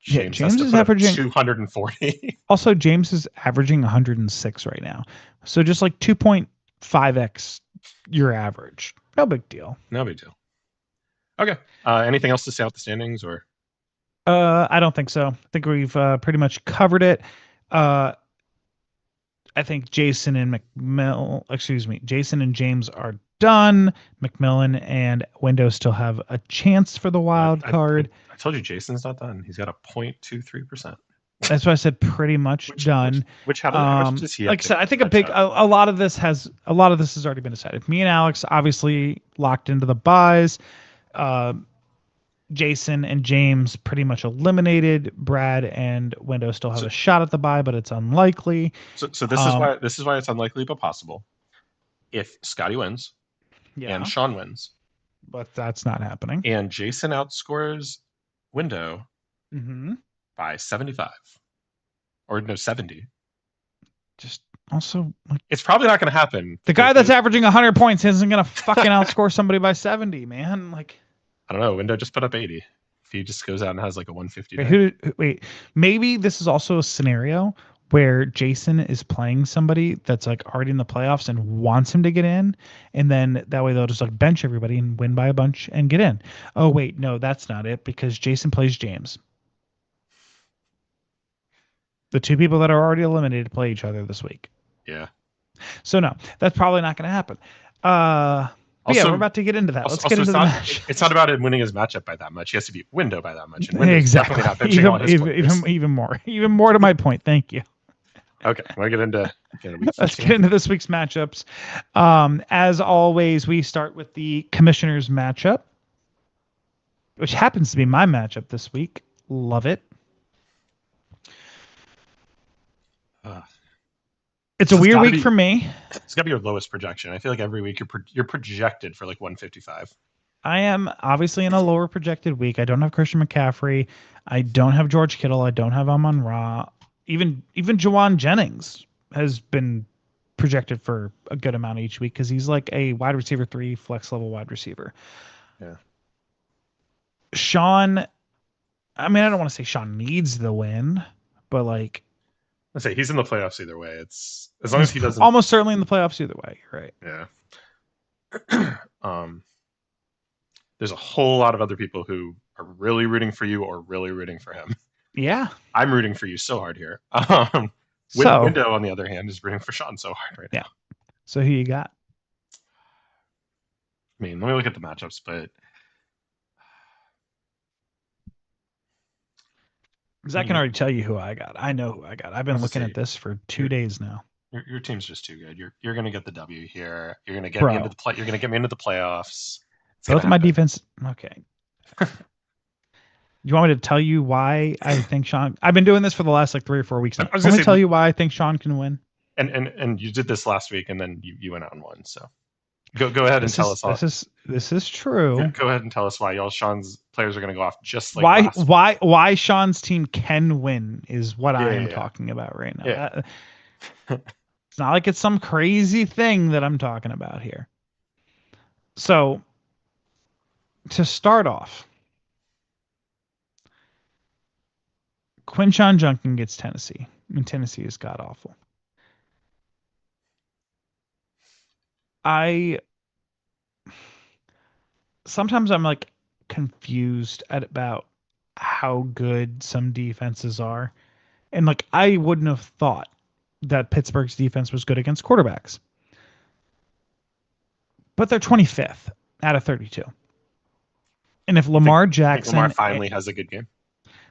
Yeah, James has James to is put up averaging. 240. Also, James is averaging 106 right now. So just like 2.5x your average. No big deal. No big deal. Okay. Anything else to say out the standings or? I don't think so. I think we've pretty much covered it. Uh, I think Jason and James are done. McMillan and Windows still have a chance for the I, wild I, card. I told you Jason's not done. He's got a 0.23%. That's why I said pretty much done. How much does he have Like I to said, I think catch up? a lot of this has already been decided. Me and Alex obviously locked into the buys. Uh, Jason and James pretty much eliminated. Brad and Windows still have So a shot at the buy, but it's unlikely. so Um, this is why it's unlikely but possible. If Scotty wins and yeah, Sean wins but that's not happening. and Jason outscores Window Mm-hmm. by 75 or no 70, Just also like it's probably not going to happen. the guy that's averaging 100 points isn't gonna fucking outscore somebody by 70, man. Like, I don't know. Window just put up 80. If he just goes out and has like a 150 wait, day. wait, maybe this is also a scenario where Jason is playing somebody that's like already in the playoffs and wants him to get in, and then that way they'll just like bench everybody and win by a bunch and get in. Oh wait, no, that's not it because Jason plays James. The two people that are already eliminated play each other this week. Yeah. So no, that's probably not going to happen. Uh, But yeah, we're Also, about to get into that. also, Let's get also into it's the not match. it's not about him winning his matchup by that much. He has to beat Window by that much, and Window's definitely Exactly. not benching all his players. Even more to my point. Thank you. Okay, want to get into week Let's get 15? into this week's matchups. As always, we start with the commissioners matchup, which happens to be my matchup this week. Love it. Uh, It's this a has weird got to week be for me. it's got to be your lowest projection. I feel like every week you're projected for like 155. I am obviously in a lower projected week. I don't have Christian McCaffrey. I don't have George Kittle. I don't have Amon Ra. Even Jawan Jennings has been projected for a good amount each week because he's like a wide receiver 3 flex level wide receiver. Yeah, Sean, I mean, I don't want to say Sean needs the win, but like I say he's in the playoffs either way. It's as long as he's he doesn't. almost certainly in the playoffs either way. You're right. Yeah. um, there's a whole lot of other people who are really rooting for you or really rooting for him. Yeah. I'm rooting for you so hard here. So, Window, on the other hand, is rooting for Sean so hard right yeah. now. So who you got? I mean, let me look at the matchups, but Because I can already tell you who I got. I know who I got. I've I been was to looking say at this for your 2 days now. your team's just too good. You're gonna get the W here. You're gonna get me into Bro, the play. You're gonna get me into the playoffs. It's gonna both of my happen. defense. Okay. You want me to tell you why I think Sean? I've been doing this for the last like 3 or 4 weeks now. I was Want gonna me to tell say, you why I think Sean can win? and you did this last week, and then you went out and won. So go ahead and This tell is us all. this is true. Go ahead and tell us why y'all Sean's players are gonna go off just like Why last. why Sean's team can win is what Yeah, I yeah, am yeah. talking about right now. Yeah. It's not like it's some crazy thing that I'm talking about here. So to start off, Quinshon Junkin gets Tennessee. I mean, Tennessee is god awful. I sometimes I'm like confused at about how good some defenses are. And like I wouldn't have thought that Pittsburgh's defense was good against quarterbacks. But they're 25th out of 32. And if Lamar I think Lamar Jackson finally has a good game.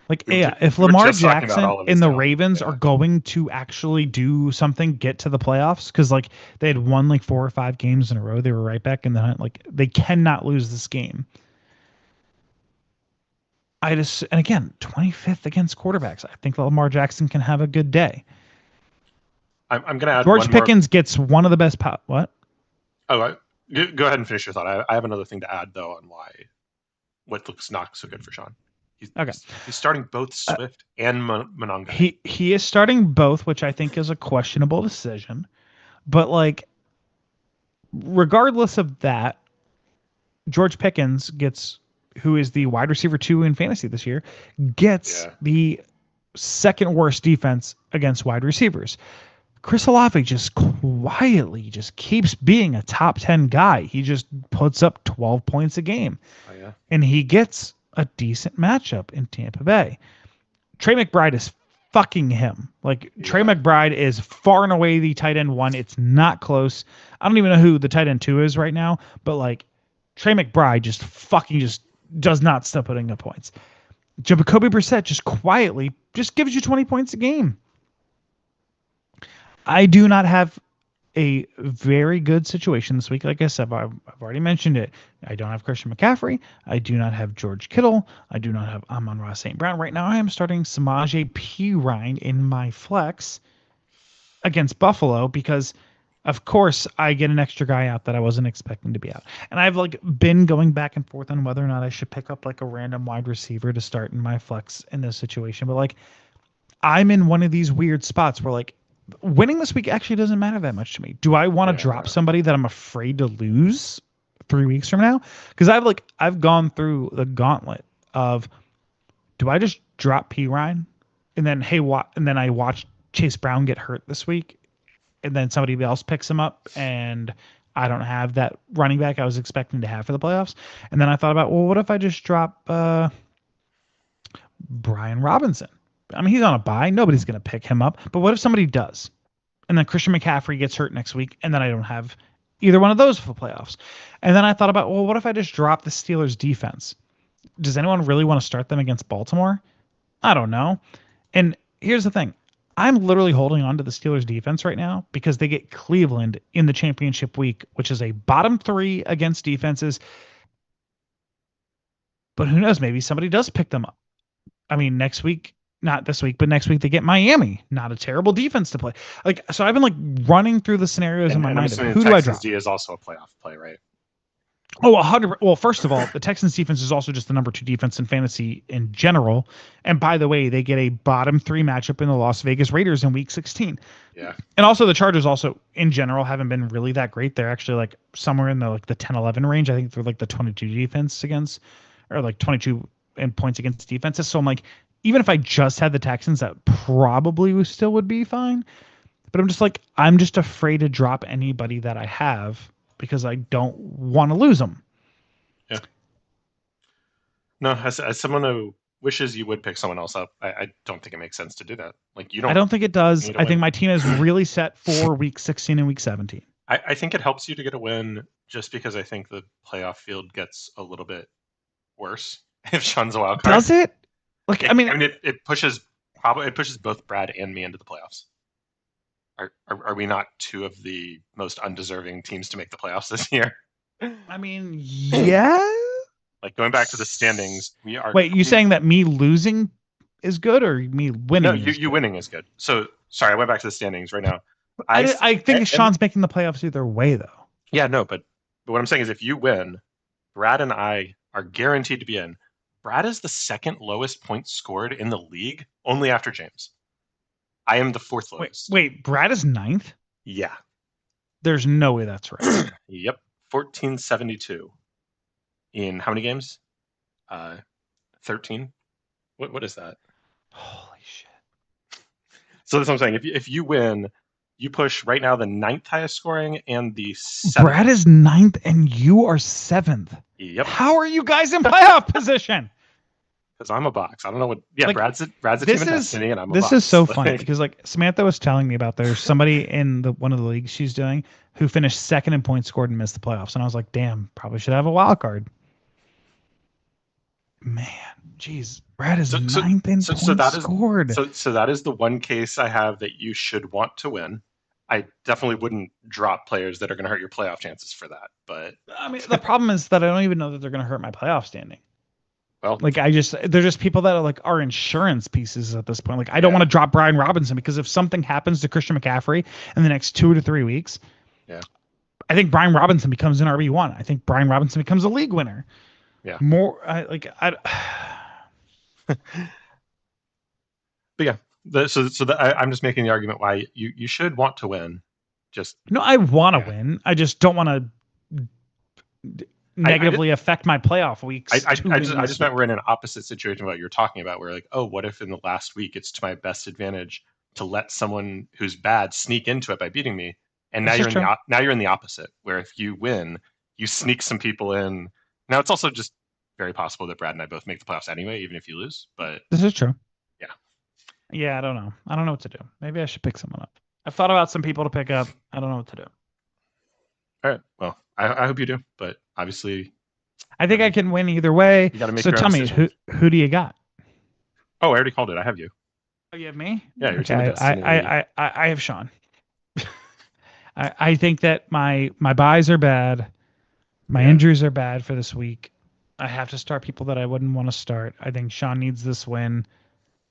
like We were, yeah, if we were Lamar just talking about Jackson all of his and the talent. Ravens Yeah. are going to actually do something, get to the playoffs, because like they had won like 4 or 5 games in a row, they were right back in the hunt. Like they cannot lose this game. And again, 25th against quarterbacks. I think Lamar Jackson can have a good day. I'm going to add George one more. Pickens gets one of the best. What? Oh, go ahead and finish your thought. I have another thing to add though on why what looks not so good for Sean. Okay. He's starting both Swift and Mononga. He is starting both, which I think is a questionable decision. But like, regardless of that, George Pickens gets, who is the wide receiver 2 in fantasy this year, gets the second worst defense against wide receivers. Chris Olave just quietly just keeps being a top 10 guy. He just puts up 12 points a game. Oh, yeah. And he gets a decent matchup in Tampa Bay. Trey McBride is fucking him. Like Trey McBride is far and away the tight end 1. It's not close. I don't even know who the tight end 2 is right now, but like Trey McBride just does not stop putting up points. Jacoby Brissett just quietly just gives you 20 points a game. I do not have a very good situation this week. Like I said, I've already mentioned it. I don't have Christian McCaffrey. I do not have George Kittle. I do not have Amon-Ra St. Brown. Right now, I am starting Samaje Perine in my flex against Buffalo because, of course, I get an extra guy out that I wasn't expecting to be out. And I've like been going back and forth on whether or not I should pick up like a random wide receiver to start in my flex in this situation. But like, I'm in one of these weird spots where like, winning this week actually doesn't matter that much to me. Do I want to drop somebody that I'm afraid to lose 3 weeks from now? Because I've gone through the gauntlet of, do I just drop P Ryan and then and then I watch Chase Brown get hurt this week, and then somebody else picks him up, and I don't have that running back I was expecting to have for the playoffs. And then I thought about, well, what if I just drop Brian Robinson? I mean, he's on a bye. Nobody's going to pick him up. But what if somebody does? And then Christian McCaffrey gets hurt next week, and then I don't have either one of those for playoffs. And then I thought about, well, what if I just drop the Steelers defense? Does anyone really want to start them against Baltimore? I don't know. And here's the thing. I'm literally holding on to the Steelers defense right now because they get Cleveland in the championship week, which is a bottom 3 against defenses. But who knows? Maybe somebody does pick them up. I mean, next week, not this week, but next week they get Miami. Not a terrible defense to play. Like, so I've been like running through the scenarios in my I'm mind of assuming who do I Texans drop? D is also a playoff play, right? Oh, 100. Well, first of all, the Texans defense is also just the number 2 defense in fantasy in general. And by the way, they get a bottom 3 matchup in the Las Vegas Raiders in week 16. Yeah. And also the Chargers also in general haven't been really that great. They're actually like somewhere in the like the 10-11 range. I think they're like the 22 defense against, or like 22 in points against defenses. So I'm like, even if I just had the Texans, that probably still would be fine. But I'm just like, I'm just afraid to drop anybody that I have because I don't want to lose them. Yeah. No, as someone who wishes you would pick someone else up, I don't think it makes sense to do that. Like I don't think it does. need a I think win. my team is really set for week 16 and week 17. I think it helps you to get a win just because I think the playoff field gets a little bit worse if Sean's a wild card. Does it? Like, I mean, it pushes both Brad and me into the playoffs. Are we not 2 of the most undeserving teams to make the playoffs this year? I mean, yeah. Like going back to the standings, we are. Wait, you saying that me losing is good or me winning? No, you winning is good. So sorry, I went back to the standings right now. I think Sean's making the playoffs either way, though. Yeah, no, but what I'm saying is if you win, Brad and I are guaranteed to be in. Brad is the 2nd lowest points scored in the league, only after James. I am the 4th lowest. Wait, Brad is 9th? Yeah. There's no way that's right. Yep. 1472. In how many games? 13. What is that? Holy shit. So that's what I'm saying. If you win, you push right now the 9th highest scoring and the 7th. Brad is 9th and you are 7th. Yep. How are you guys in playoff position? Because I'm a box. I don't know what. Yeah, like, Brad's a team in Destiny, and I'm a this box. Is so funny because like Samantha was telling me about there's somebody in one of the leagues she's doing who finished 2nd in points scored and missed the playoffs, and I was like, damn, probably should have a wild card. Man, geez, Brad is 9th in points scored. So that is the one case I have that you should want to win. I definitely wouldn't drop players that are going to hurt your playoff chances for that. But I mean, the problem is that I don't even know that they're going to hurt my playoff standing. Well, like they're just people that are like our insurance pieces at this point. Like I don't want to drop Brian Robinson because if something happens to Christian McCaffrey in the next 2 to 3 weeks, I think Brian Robinson becomes an RB1. I think Brian Robinson becomes a league winner. Yeah. More But yeah, I'm just making the argument why you should want to win. Just no, I want to win. I just don't want to negatively affect my playoff weeks. I just meant we're in an opposite situation of what you're talking about. Where like, oh, what if in the last week it's to my best advantage to let someone who's bad sneak into it by beating me, and now you're in the opposite. Where if you win, you sneak some people in. Now it's also just very possible that Brad and I both make the playoffs anyway, even if you lose. But this is true. Yeah. Yeah, I don't know. I don't know what to do. Maybe I should pick someone up. I've thought about some people to pick up. I don't know what to do. All right. Well, I hope you do, but obviously, I think I can win either way. You got to make. So tell me, who do you got? Oh, I already called it. I have you. Oh, you have me? Yeah, you're okay. I have Sean. I think that my buys are bad. My injuries are bad for this week. I have to start people that I wouldn't want to start. I think Sean needs this win.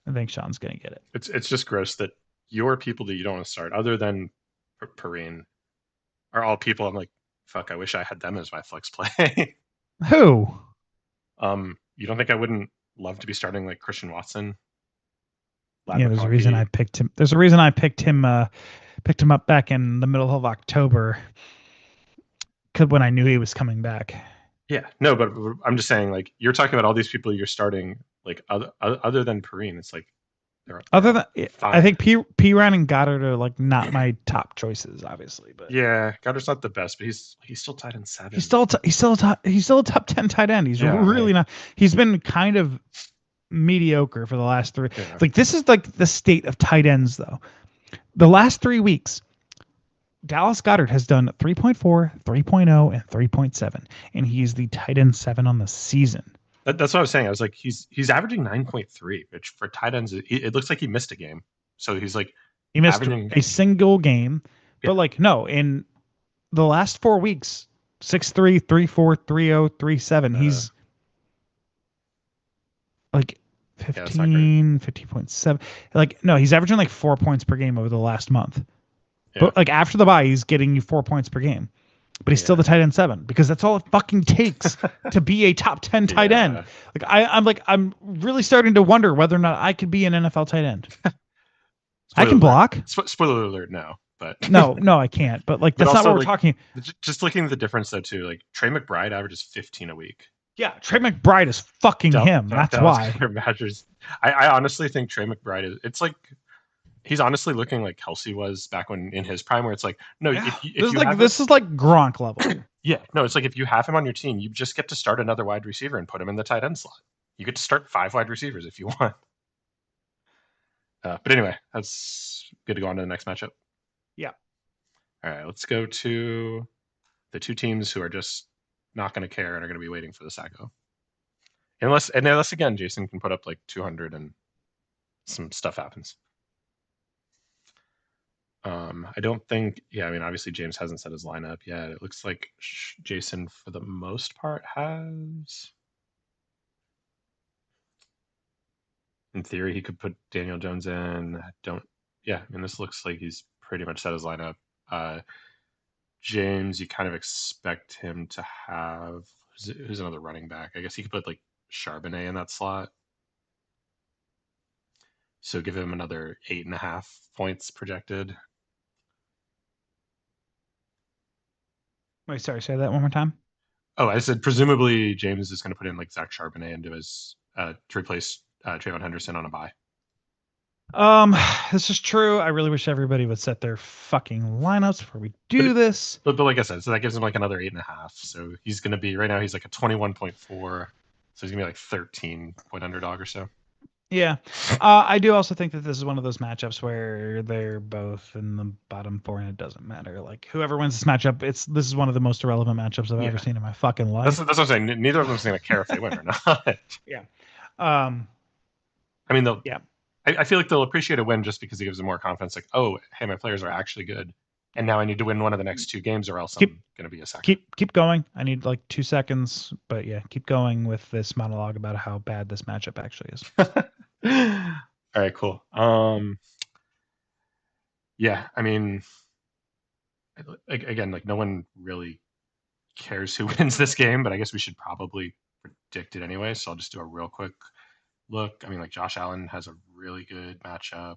I think Sean's going to get it. It's just gross that your people that you don't want to start, other than Perrine, are all people I'm like, fuck, I wish I had them as my flex play. Who? You don't think I wouldn't love to be starting like Christian Watson? There's a reason I picked him. There's a reason I picked him up back in the middle of October when I knew he was coming back. Yeah, no, but I'm just saying, like, you're talking about all these people you're starting, like, other than Perrine, it's like, I think P. Ryan and Goddard are like not my top choices, obviously, but yeah, Goddard's not the best, but he's still tight end 7. He's still a top 10 tight end. He's really not. He's been kind of mediocre for the last 3. Yeah. Like this is like the state of tight ends, though. The last 3 weeks, Dallas Goedert has done 3.4, 3.0, and 3.7, and he's the tight end 7 on the season. That's what I was saying. I was like, he's averaging 9.3, which for tight ends, it looks like he missed a game. So he's like He missed averaging, a single game, but yeah, like no, in the last 4 weeks, 6.3, 3.4, 3.0, 3.7. uh, He's like yeah, that's not great. 15.7. Like no, he's averaging like 4 points per game over the last month. Yeah, But like after the bye, he's getting you 4 points per game. But he's still yeah, the tight end 7 because that's all it fucking takes to be a top 10 tight end. yeah. Like I'm really starting to wonder whether or not I could be an NFL tight end. I Spoiler can alert. block. Spoiler alert. No, but No, I can't. But like but that's not also what we're like talking. just looking at the difference though too. Like Trey McBride averages 15 a week. Yeah, Trey McBride is fucking him. That's Dallas why. Goedert Badgers. I honestly think Trey McBride is. It's like he's honestly looking like Kelsey was back when in his prime, where it's like, no, Yeah, if you have this is like Gronk level. yeah, no, it's like if you have him on your team, you just get to start another wide receiver and put him in the tight end slot. You get to start 5 wide receivers if you want. But anyway, that's good to go on to the next matchup. Yeah. All right, let's go to the two teams who are just not going to care and are going to be waiting for the Sacco. Unless again, Jason can put up like 200 and some stuff happens. I don't think. Yeah, I mean, obviously James hasn't set his lineup yet. It looks like Jason, for the most part, has. In theory, he could put Daniel Jones in. Don't. Yeah, I mean, this looks like he's pretty much set his lineup. Uh, James, you kind of expect him to have. Who's another running back? I guess he could put like Charbonnet in that slot. So give him another 8.5 points projected. Wait, sorry, say that one more time. Oh, I said presumably James is going to put in like Zach Charbonnet into his to replace Trayvon Henderson on a bye. Um, this is true. I really wish everybody would set their fucking lineups before we But, do this. but like I said, so that gives him like another 8.5. So he's going to be right now. He's like a 21.4. So he's gonna be like 13 point underdog or so. Yeah. I do also think that this is one of those matchups where they're both in the bottom 4 and it doesn't matter. Like whoever wins this matchup, this is one of the most irrelevant matchups I've ever Yeah, seen in my fucking that's life. what I'm saying. Neither of them's going to care if they win or not. Yeah. Um, I mean, they'll. yeah. I feel like they'll appreciate a win just because it gives them more confidence. Like, oh, hey, my players are actually good, and now I need to win one of the next 2 games, or else Keep I'm going to be a sucker. keep going. I need like 2 seconds, but yeah, keep going with this monologue about how bad this matchup actually is. All right, cool. Yeah, I mean, again, like no one really cares who wins this game, but I guess we should probably predict it anyway. So I'll just do a real quick look. I mean, like Josh Allen has a really good matchup,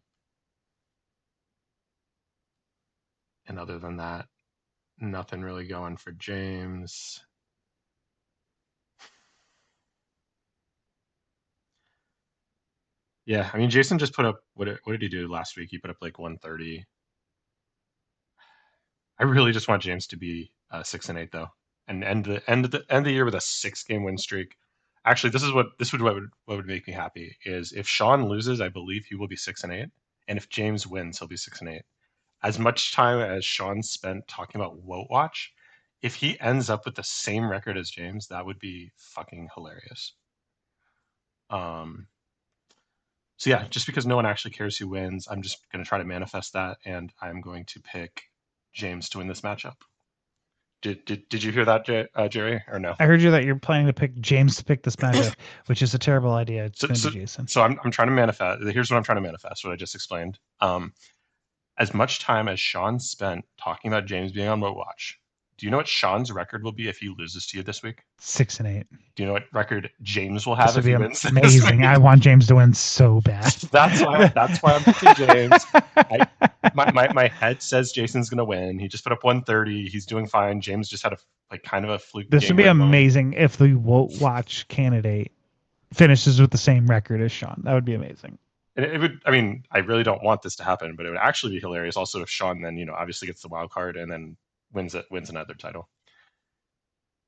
and other than that, nothing really going for James. Yeah, I mean, Jason just put up what did he do last week? He put up like 130. I really just want James to be 6-8 though, and end the year with a 6 game win streak. Actually, this would make me happy is if Sean loses, I believe he will be 6-8, and if James wins, he'll be 6-8. As much time as Sean spent talking about Woat Watch, if he ends up with the same record as James, that would be fucking hilarious. Um, so yeah, just because no one actually cares who wins, I'm just going to try to manifest that, and I'm going to pick James to win this matchup. Did you hear that, Jerry, or no? I heard you that you're planning to pick James to pick this matchup, which is a terrible idea. It's So, going to so, be Jason. so I'm trying to manifest. Here's what I'm trying to manifest. What I just explained. As much time as Sean spent talking about James being on Moat Watch, do you know what Sean's record will be if he loses to you this week? 6-8. Do you know what record James will This have would if be he wins this amazing. week? I want James to win so bad. That's why I'm picking James. My head says Jason's gonna win. He just put up 130. He's doing fine. James just had a like kind of a fluke This game would be where he won. amazing if the Woat Watch candidate finishes with the same record as Sean. That would be amazing. And it would. I mean, I really don't want this to happen, but it would actually be hilarious. Also, if Sean then obviously gets the wild card and then wins another title.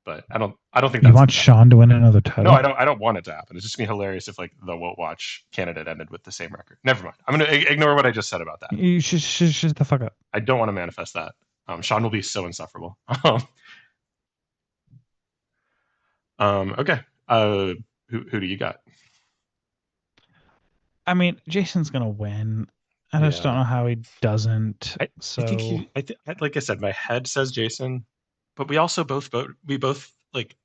But I don't think You that's want gonna happen. Sean to win another No, title? I don't want it to happen. It's just gonna be hilarious if like the Woat Watch candidate ended with the same record. Never mind. I'm gonna ignore what I just said about that. You should shut the fuck up. I don't want to manifest that. Sean will be so insufferable. Okay. Who do you got? I mean, Jason's gonna win. I just don't Yeah. know how he doesn't. I think So like I said, my head says Jason, but we also both like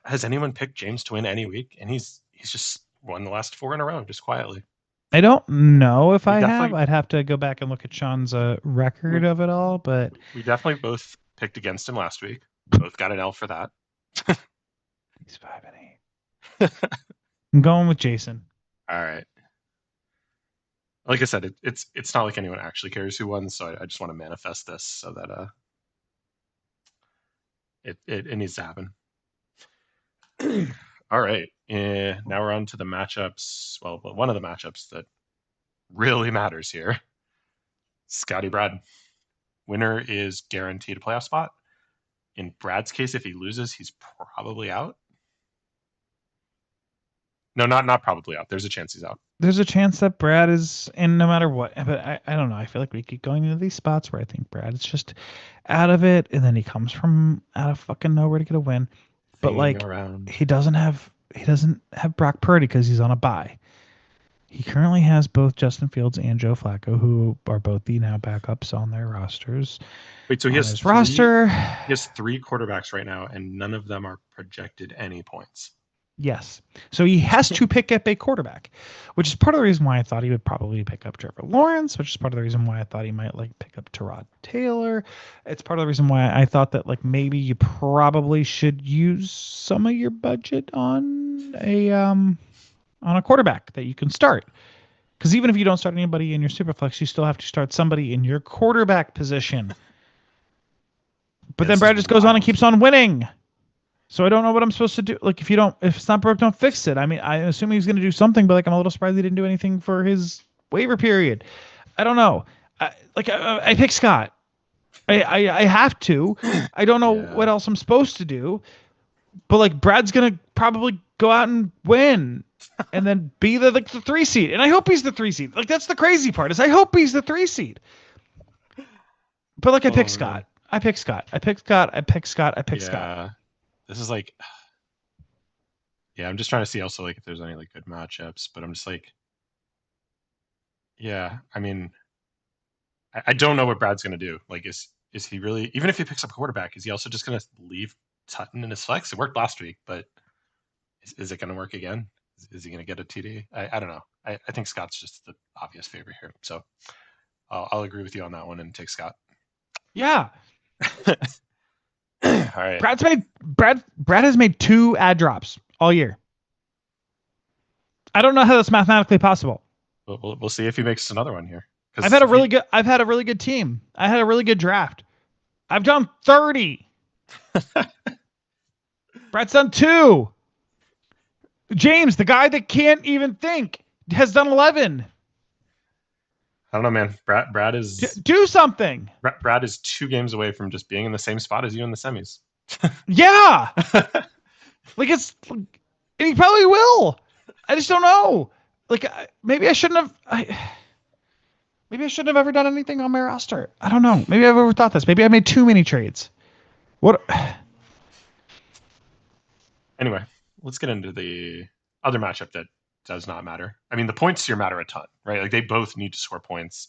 has anyone picked James to win any week? And he's just won the last four in a row, just quietly. I don't know if We I have. definitely I'd have to go back and look at Sean's record we of it all, but we definitely both picked against him last week. Both got an L for that. he's 5-8. I'm going with Jason. All right. Like I said, it's not like anyone actually cares who won, so I just want to manifest this so that it needs to happen. All right. Now we're on to the matchups. Well, one of the matchups that really matters here. Scotty Brad. Winner is guaranteed a playoff spot. In Brad's case, if he loses, he's probably out. No, not probably out. There's a chance he's out. There's a chance that Brad is in no matter what. But I don't know. I feel like we keep going into these spots where I think Brad is just out of it, and then he comes from out of fucking nowhere to get a win. But Hanging like around. he doesn't have Brock Purdy because he's on a bye. He currently has both Justin Fields and Joe Flacco, who are both the now backups on their rosters. Wait, so On his roster, he has three quarterbacks right now, and none of them are projected any points. yes. So he has to pick up a quarterback, which is part of the reason why I thought he would probably pick up Trevor Lawrence, which is part of the reason why I thought he might like pick up Tyrod Taylor. It's part of the reason why I thought that like maybe you probably should use some of your budget on a quarterback that you can start. Because even if you don't start anybody in your superflex, you still have to start somebody in your quarterback position. But Yeah, then this Brad is just goes on and wild. keeps on winning. So I don't know what I'm supposed to do. Like if it's not broke, don't fix it. I mean, I assume he's going to do something, but like I'm a little surprised he didn't do anything for his waiver period. I don't know. I pick Scott. I have to. I don't know Yeah. what else I'm supposed to do. But like Brad's gonna probably go out and win, and then be the 3 seed. And I hope he's the 3 seed. Like that's the crazy part is I hope he's the 3 seed. But like I pick Oh man. Scott. I pick Scott. I pick Scott. I pick Scott. I pick Scott. Yeah. This is like, yeah. I'm just trying to see also like if there's any like good matchups, but I'm just like, yeah. I mean, I don't know what Brad's gonna do. Like, is he really? Even if he picks up a quarterback, is he also just gonna leave Sutton in his flex? It worked last week, but is it gonna work again? Is he gonna get a TD? I don't know. I think Scott's just the obvious favorite here, so I'll agree with you on that one and take Scott. Yeah. All right. Brad has made 2 ad drops all year. I don't know how that's mathematically possible. We'll see if he makes another one here. I've Because had a if he really good I've had a really good team. I had a really good draft. I've done 30. Brad's done 2. James, the guy that can't even think, has done 11. I don't know, man. Brad is Do something. Brad is 2 games away from just being in the same spot as you in the semis. Yeah. Like and he probably will. I just don't know. Like maybe I shouldn't have. Maybe I shouldn't have ever done anything on my roster. I don't know. Maybe I've overthought this. Maybe I made too many trades. What? Anyway, let's get into the other matchup that does not matter. I mean, the points here matter a ton, right? Like they both need to score points.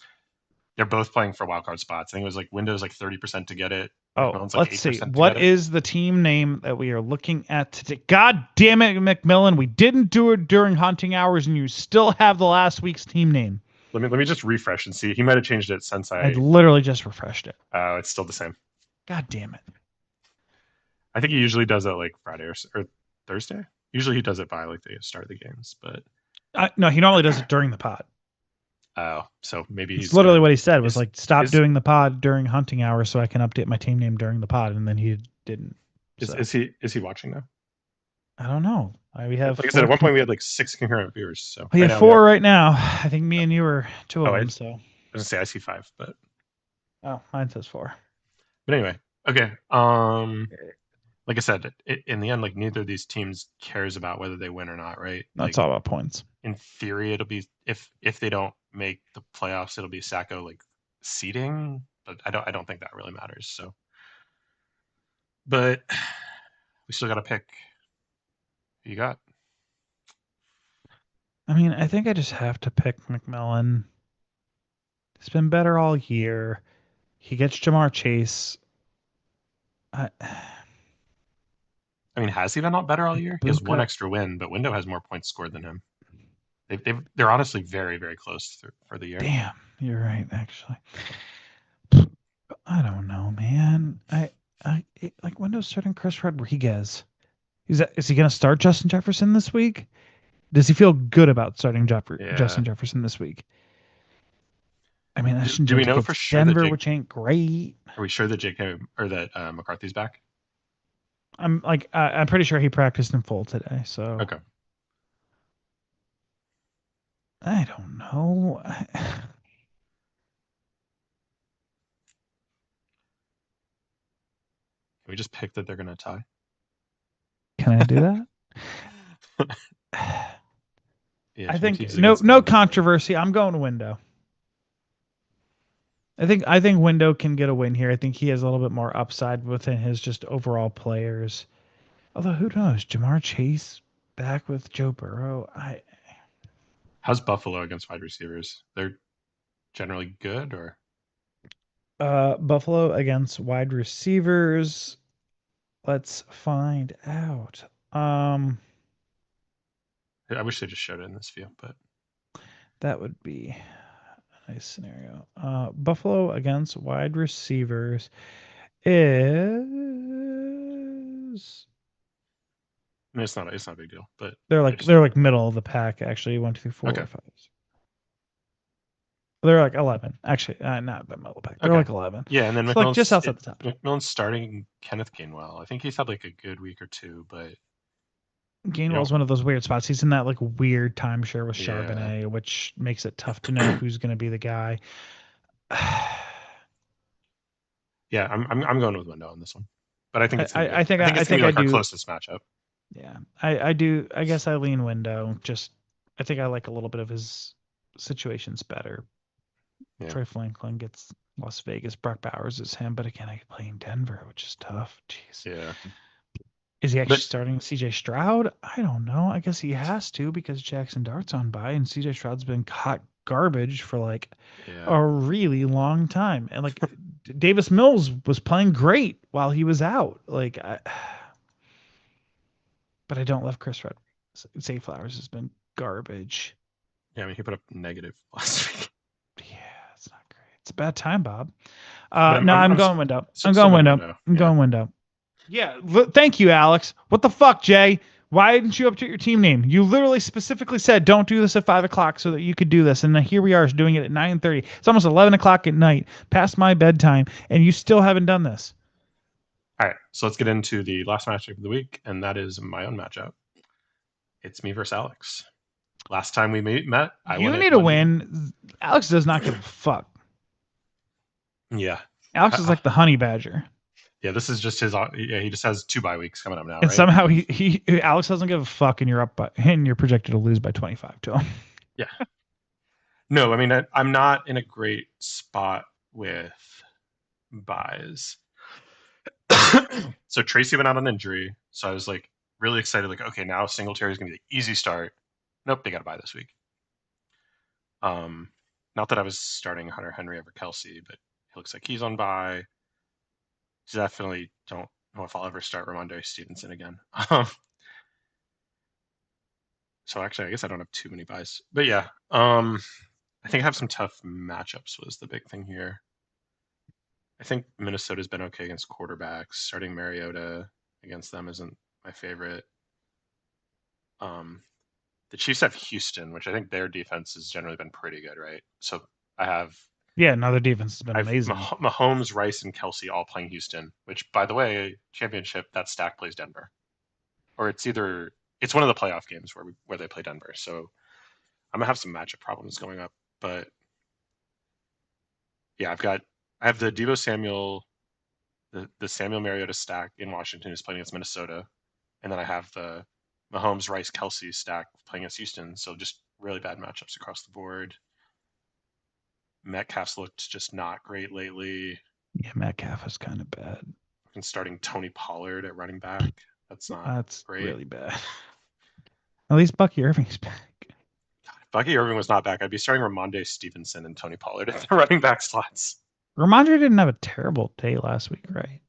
They're both playing for wildcard spots. I think it was like Windows like 30% to get it. Oh, McMillan's like let's see. 8% to What get it. is the team name that we are looking at today? God damn it, McMillan. We didn't do it during hunting hours, and you still have the last week's team name. Let me just refresh and see. He might have changed it since I literally just refreshed it. it's still the same. God damn it. I think he usually does it like Friday or Thursday. Usually he does it by like the start of the games, but No, he normally does it during the pod. so maybe It's he's literally gonna what he said was is like, stop is doing the pod during hunting hours so I can update my team name during the pod. And then he didn't. is, So, is he watching now? I don't know. We have Like I said, at one point we had like 6 concurrent viewers. So we right have now we 4 have, right now. I think me and you are 2 of oh, them. So, was gonna say I see 5, but mine says 4. anyway, okay. Like I said, in the end, like neither of these teams cares about whether they win or not, right? That's Like all about points. in theory, it'll be if they don't make the playoffs, it'll be Sacco like seeding but I don't think that really matters. So, but we still got to pick. Who you got? I mean, I think I just have to pick McMillan. He's been better all year. He gets Jamar Chase. I, I mean, has he been not better all like year? He has one Puka. extra win, but Window has more points scored than him. They're honestly very, very close for the year. Damn, you're right. Actually, I don't know, man. Like Windows starting Chris Rodriguez. Is he going to start Justin Jefferson this week? Does he feel good about starting Yeah. Justin Jefferson this week? I mean, that's Do we Jake know for against sure that Denver, Jake? which ain't great. Are we sure that J.K. or that McCarthy's back? I'm pretty sure he practiced in full today. So Okay. I don't know. Can we just pick that they're going to tie? Can I do that? Yeah, I two think teams no against no Denver. controversy. I'm going window. I think Window can get a win here. I think he has a little bit more upside within his just overall players. Although who knows? Jamar Chase back with Joe Burrow. I How's Buffalo against wide receivers? They're generally good, or Buffalo against wide receivers. Let's find out. Um I wish they just showed it in this view, but that would be a nice scenario. Buffalo against wide receivers is I mean, it's not a big deal. But they're I like just they're like middle of the pack actually. 1, 2, 3, 4, okay, 5. They're like 11. Actually, not the middle pack. They're okay, like 11. yeah. And then So like just outside the top 10. McMillan's starting Kenneth Gainwell. I think he's had like a good week or two, but you Gainwell's don't. one of those weird spots. He's in that like weird timeshare with Yeah, Charbonnet, which makes it tough to know who's going to be the guy. I, yeah. I'm going with Window on this one, but I think I, it's gonna be I think I think I it's gonna think be I like our do. closest matchup. Yeah, I do. I guess I lean window. Just I think I like a little bit of his situations better. Yeah, Troy Franklin gets Las Vegas. Brock Bowers is him, but again, I play in Denver, which is tough. Jeez. yeah. Is he actually But starting CJ Stroud? I don't know. I guess he has to because Jackson Dart's on by and CJ Stroud's been hot garbage for like yeah, a really long time. And like Davis Mills was playing great while he was out. But I don't love Chris Rodriguez. Zay Flowers has been garbage. yeah. I mean, he put up negative last week, Yeah, it's not great. It's a bad time, Bob. but No, I'm going window. I'm still going going window. Window. I'm Yeah. going window. Yeah, thank you, Alex. What the fuck, Jay? Why didn't you update your team name? You literally specifically said don't do this at 5 o'clock so that you could do this, and then here we are doing it at 9:30. It's almost 11 o'clock at night, past my bedtime, and you still haven't done this. All right, so let's get into the last matchup of the week, and that is my own matchup. It's me versus Alex. Last time we met, I won You it need a 1-0. win. Alex does not give a fuck. Yeah, Alex is like the honey badger, yeah. This is just his. Yeah, he just has 2 bye weeks coming up now, and right? somehow he Alex doesn't give a fuck, and you're up by and you're projected to lose by 25 to him. Yeah. No, I mean I'm not in a great spot with buys. So Tracy went out on injury, so I was like really excited. Like, okay, now Singletary is gonna be the easy start. Nope, they got to buy this week. Um, Not that I was starting Hunter Henry over Kelsey, but he looks like he's on buy. Definitely don't know if I'll ever start Ramondre Stevenson again. So actually, I guess I don't have too many buys, but yeah, I think I have some tough matchups was the big thing here. I think Minnesota's been okay against quarterbacks. Starting Mariota against them isn't my favorite. Um, the Chiefs have Houston, which I think their defense has generally been pretty good, right? So I have Yeah, another defense has been I have amazing. Mahomes, Rice, and Kelsey all playing Houston. Which, by the way, championship that stack plays Denver, or it's one of the playoff games where they play Denver. So I'm gonna have some matchup problems going up, but yeah, I have the Devo Samuel, the Samuel Mariota stack in Washington is playing against Minnesota, and then I have the Mahomes, Rice, Kelsey stack playing against Houston. So just really bad matchups across the board. Metcalf's looked just not great lately. Yeah, Metcalf is kind of bad. And starting Tony Pollard at running back. That's not That's great. really bad. At least Bucky Irving's back. If Bucky Irving was not back, I'd be starting Ramondre Stevenson and Tony Pollard at the running back slots. Ramondre didn't have a terrible day last week, right?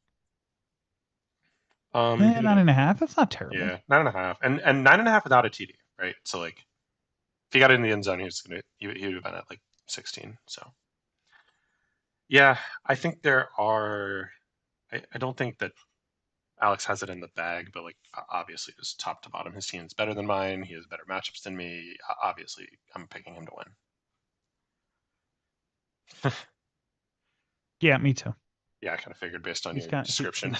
He did 9.5. That's not terrible. yeah, 9.5, and 9.5 without a TD, right? So like, if he got in the end zone, he would have been at like 16. So yeah, I think there are. I don't think that Alex has it in the bag, but like obviously, just top to bottom, his team is better than mine. He has better matchups than me. Obviously, I'm picking him to win. Yeah, me too. Yeah, I kind of figured based on He's your kind. description.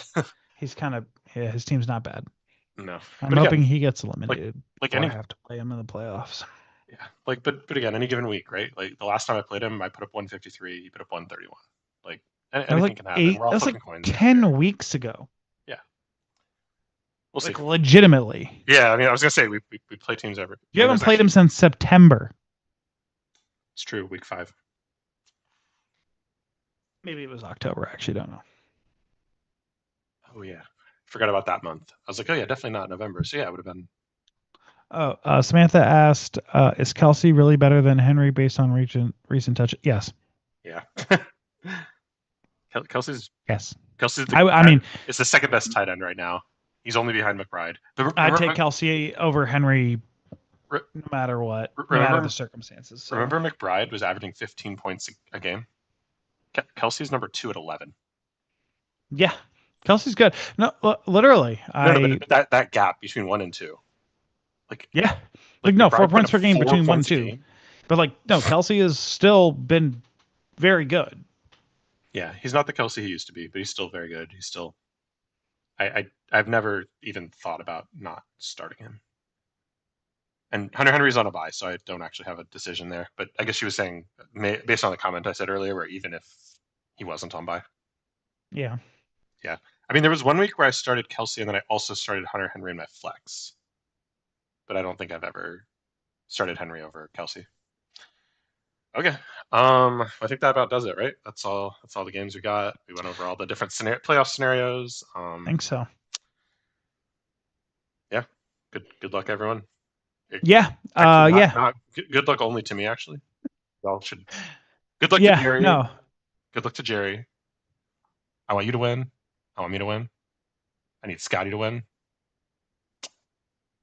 He's kind of. Yeah, his team's not bad. No, I'm but hoping again, he gets eliminated like before I any have to play him in the playoffs. yeah, like but again, any given week, right? Like the last time I played him, I put up 153. He put up 131. Like That was anything like can happen. eight. We're all That's like flipping coins. 10 weeks ago. Yeah, we'll see. Like legitimately. Yeah, I mean, I was gonna say we play teams every. You haven't played him since September. It's true. Week 5. Maybe it was October. I actually don't know. Oh yeah, forgot about that month. I was like, oh yeah, definitely not November. So yeah, it would have been. Oh, Samantha asked, "Is Kelsey really better than Henry based on recent touch?" Yes. Yeah. Kelsey's Yes. I mean, it's the second best tight end right now. He's only behind McBride. I'd take Kelsey over Henry, no matter what, no matter the circumstances. So. Remember, McBride was averaging 15 points a game. Kelsey's number 2 at 11. Yeah, Kelsey's good. No, literally. But that gap between 1 and 2. Yeah. Like no, 4 points per game between 1 and 2. But like no, Kelsey has still been very good. Yeah, he's not the Kelsey he used to be, but he's still very good. He's still. I've never even thought about not starting him. And Hunter Henry's on a bye, so I don't actually have a decision there. But I guess she was saying, based on the comment I said earlier, where even if he wasn't on bye. Yeah. Yeah. I mean, there was 1 week where I started Kelsey, and then I also started Hunter Henry in my flex. But I don't think I've ever started Henry over Kelsey. Okay. I think that about does it, right? That's all the games we got. We went over all the different playoff scenarios. I think so. Yeah. Good luck, everyone. Yeah. Good luck only to me, actually. Y'all should. Good luck to Jerry. No. Good luck to Jerry. I want you to win. I want me to win. I need Scotty to win.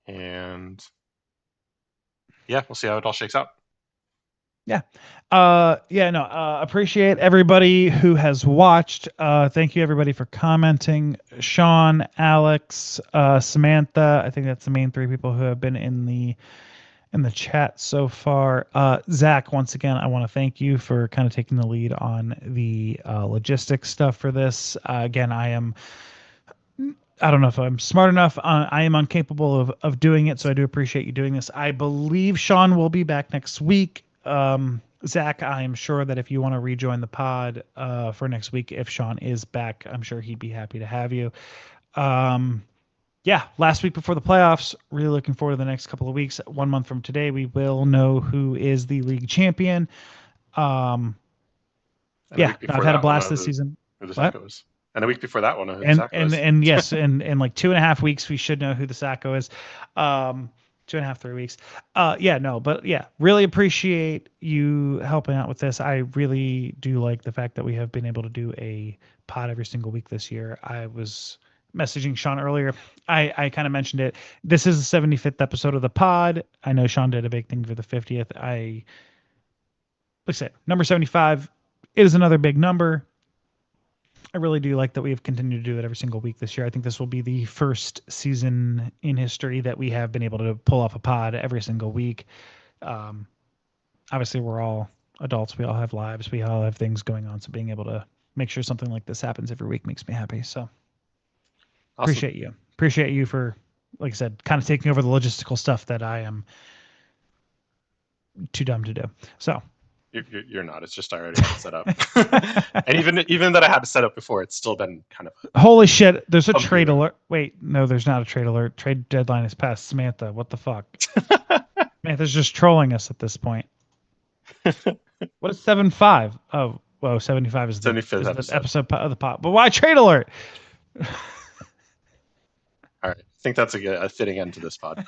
And yeah, we'll see how it all shakes out. Yeah. Appreciate everybody who has watched. Thank you everybody for commenting. Sean, Alex, Samantha. I think that's the main 3 people who have been in the chat so far. Zach, once again, I want to thank you for kind of taking the lead on the logistics stuff for this. Again, I don't know if I'm smart enough. I am incapable of doing it, so I do appreciate you doing this. I believe Sean will be back next week. Zach, I'm sure that if you want to rejoin the pod for next week, if Sean is back, I'm sure he'd be happy to have you. Last week before the playoffs, really looking forward to the next couple of weeks. 1 month from today, we will know who is the league champion. I've had a blast this season. Who the Sacco is. And a week before that one, and yes, in like 2.5 weeks, we should know who the Sacco is. 2.5, 3 weeks. Really appreciate you helping out with this. I really do like the fact that we have been able to do a pod every single week this year. I was messaging Sean earlier. I kind of mentioned it. This is the 75th episode of the pod. I know Sean did a big thing for the 50th. Like I said, number 75 is another big number. I really do like that we have continued to do it every single week this year. I think this will be the first season in history that we have been able to pull off a pod every single week. Obviously, we're all adults. We all have lives. We all have things going on. So being able to make sure something like this happens every week makes me happy. So awesome. Appreciate you for, like I said, kind of taking over the logistical stuff that I am too dumb to do. So. You're not. It's just I already had it set up. And even that I had to set up before, it's still been kind of. Holy shit! There's a trade alert. Wait, no, there's not a trade alert. Trade deadline is past. Samantha, what the fuck? Samantha's just trolling us at this point. What is 75? Oh, whoa, 75 75th is the episode. episode of the pot. But why trade alert? All right. I think that's a fitting end to this pod.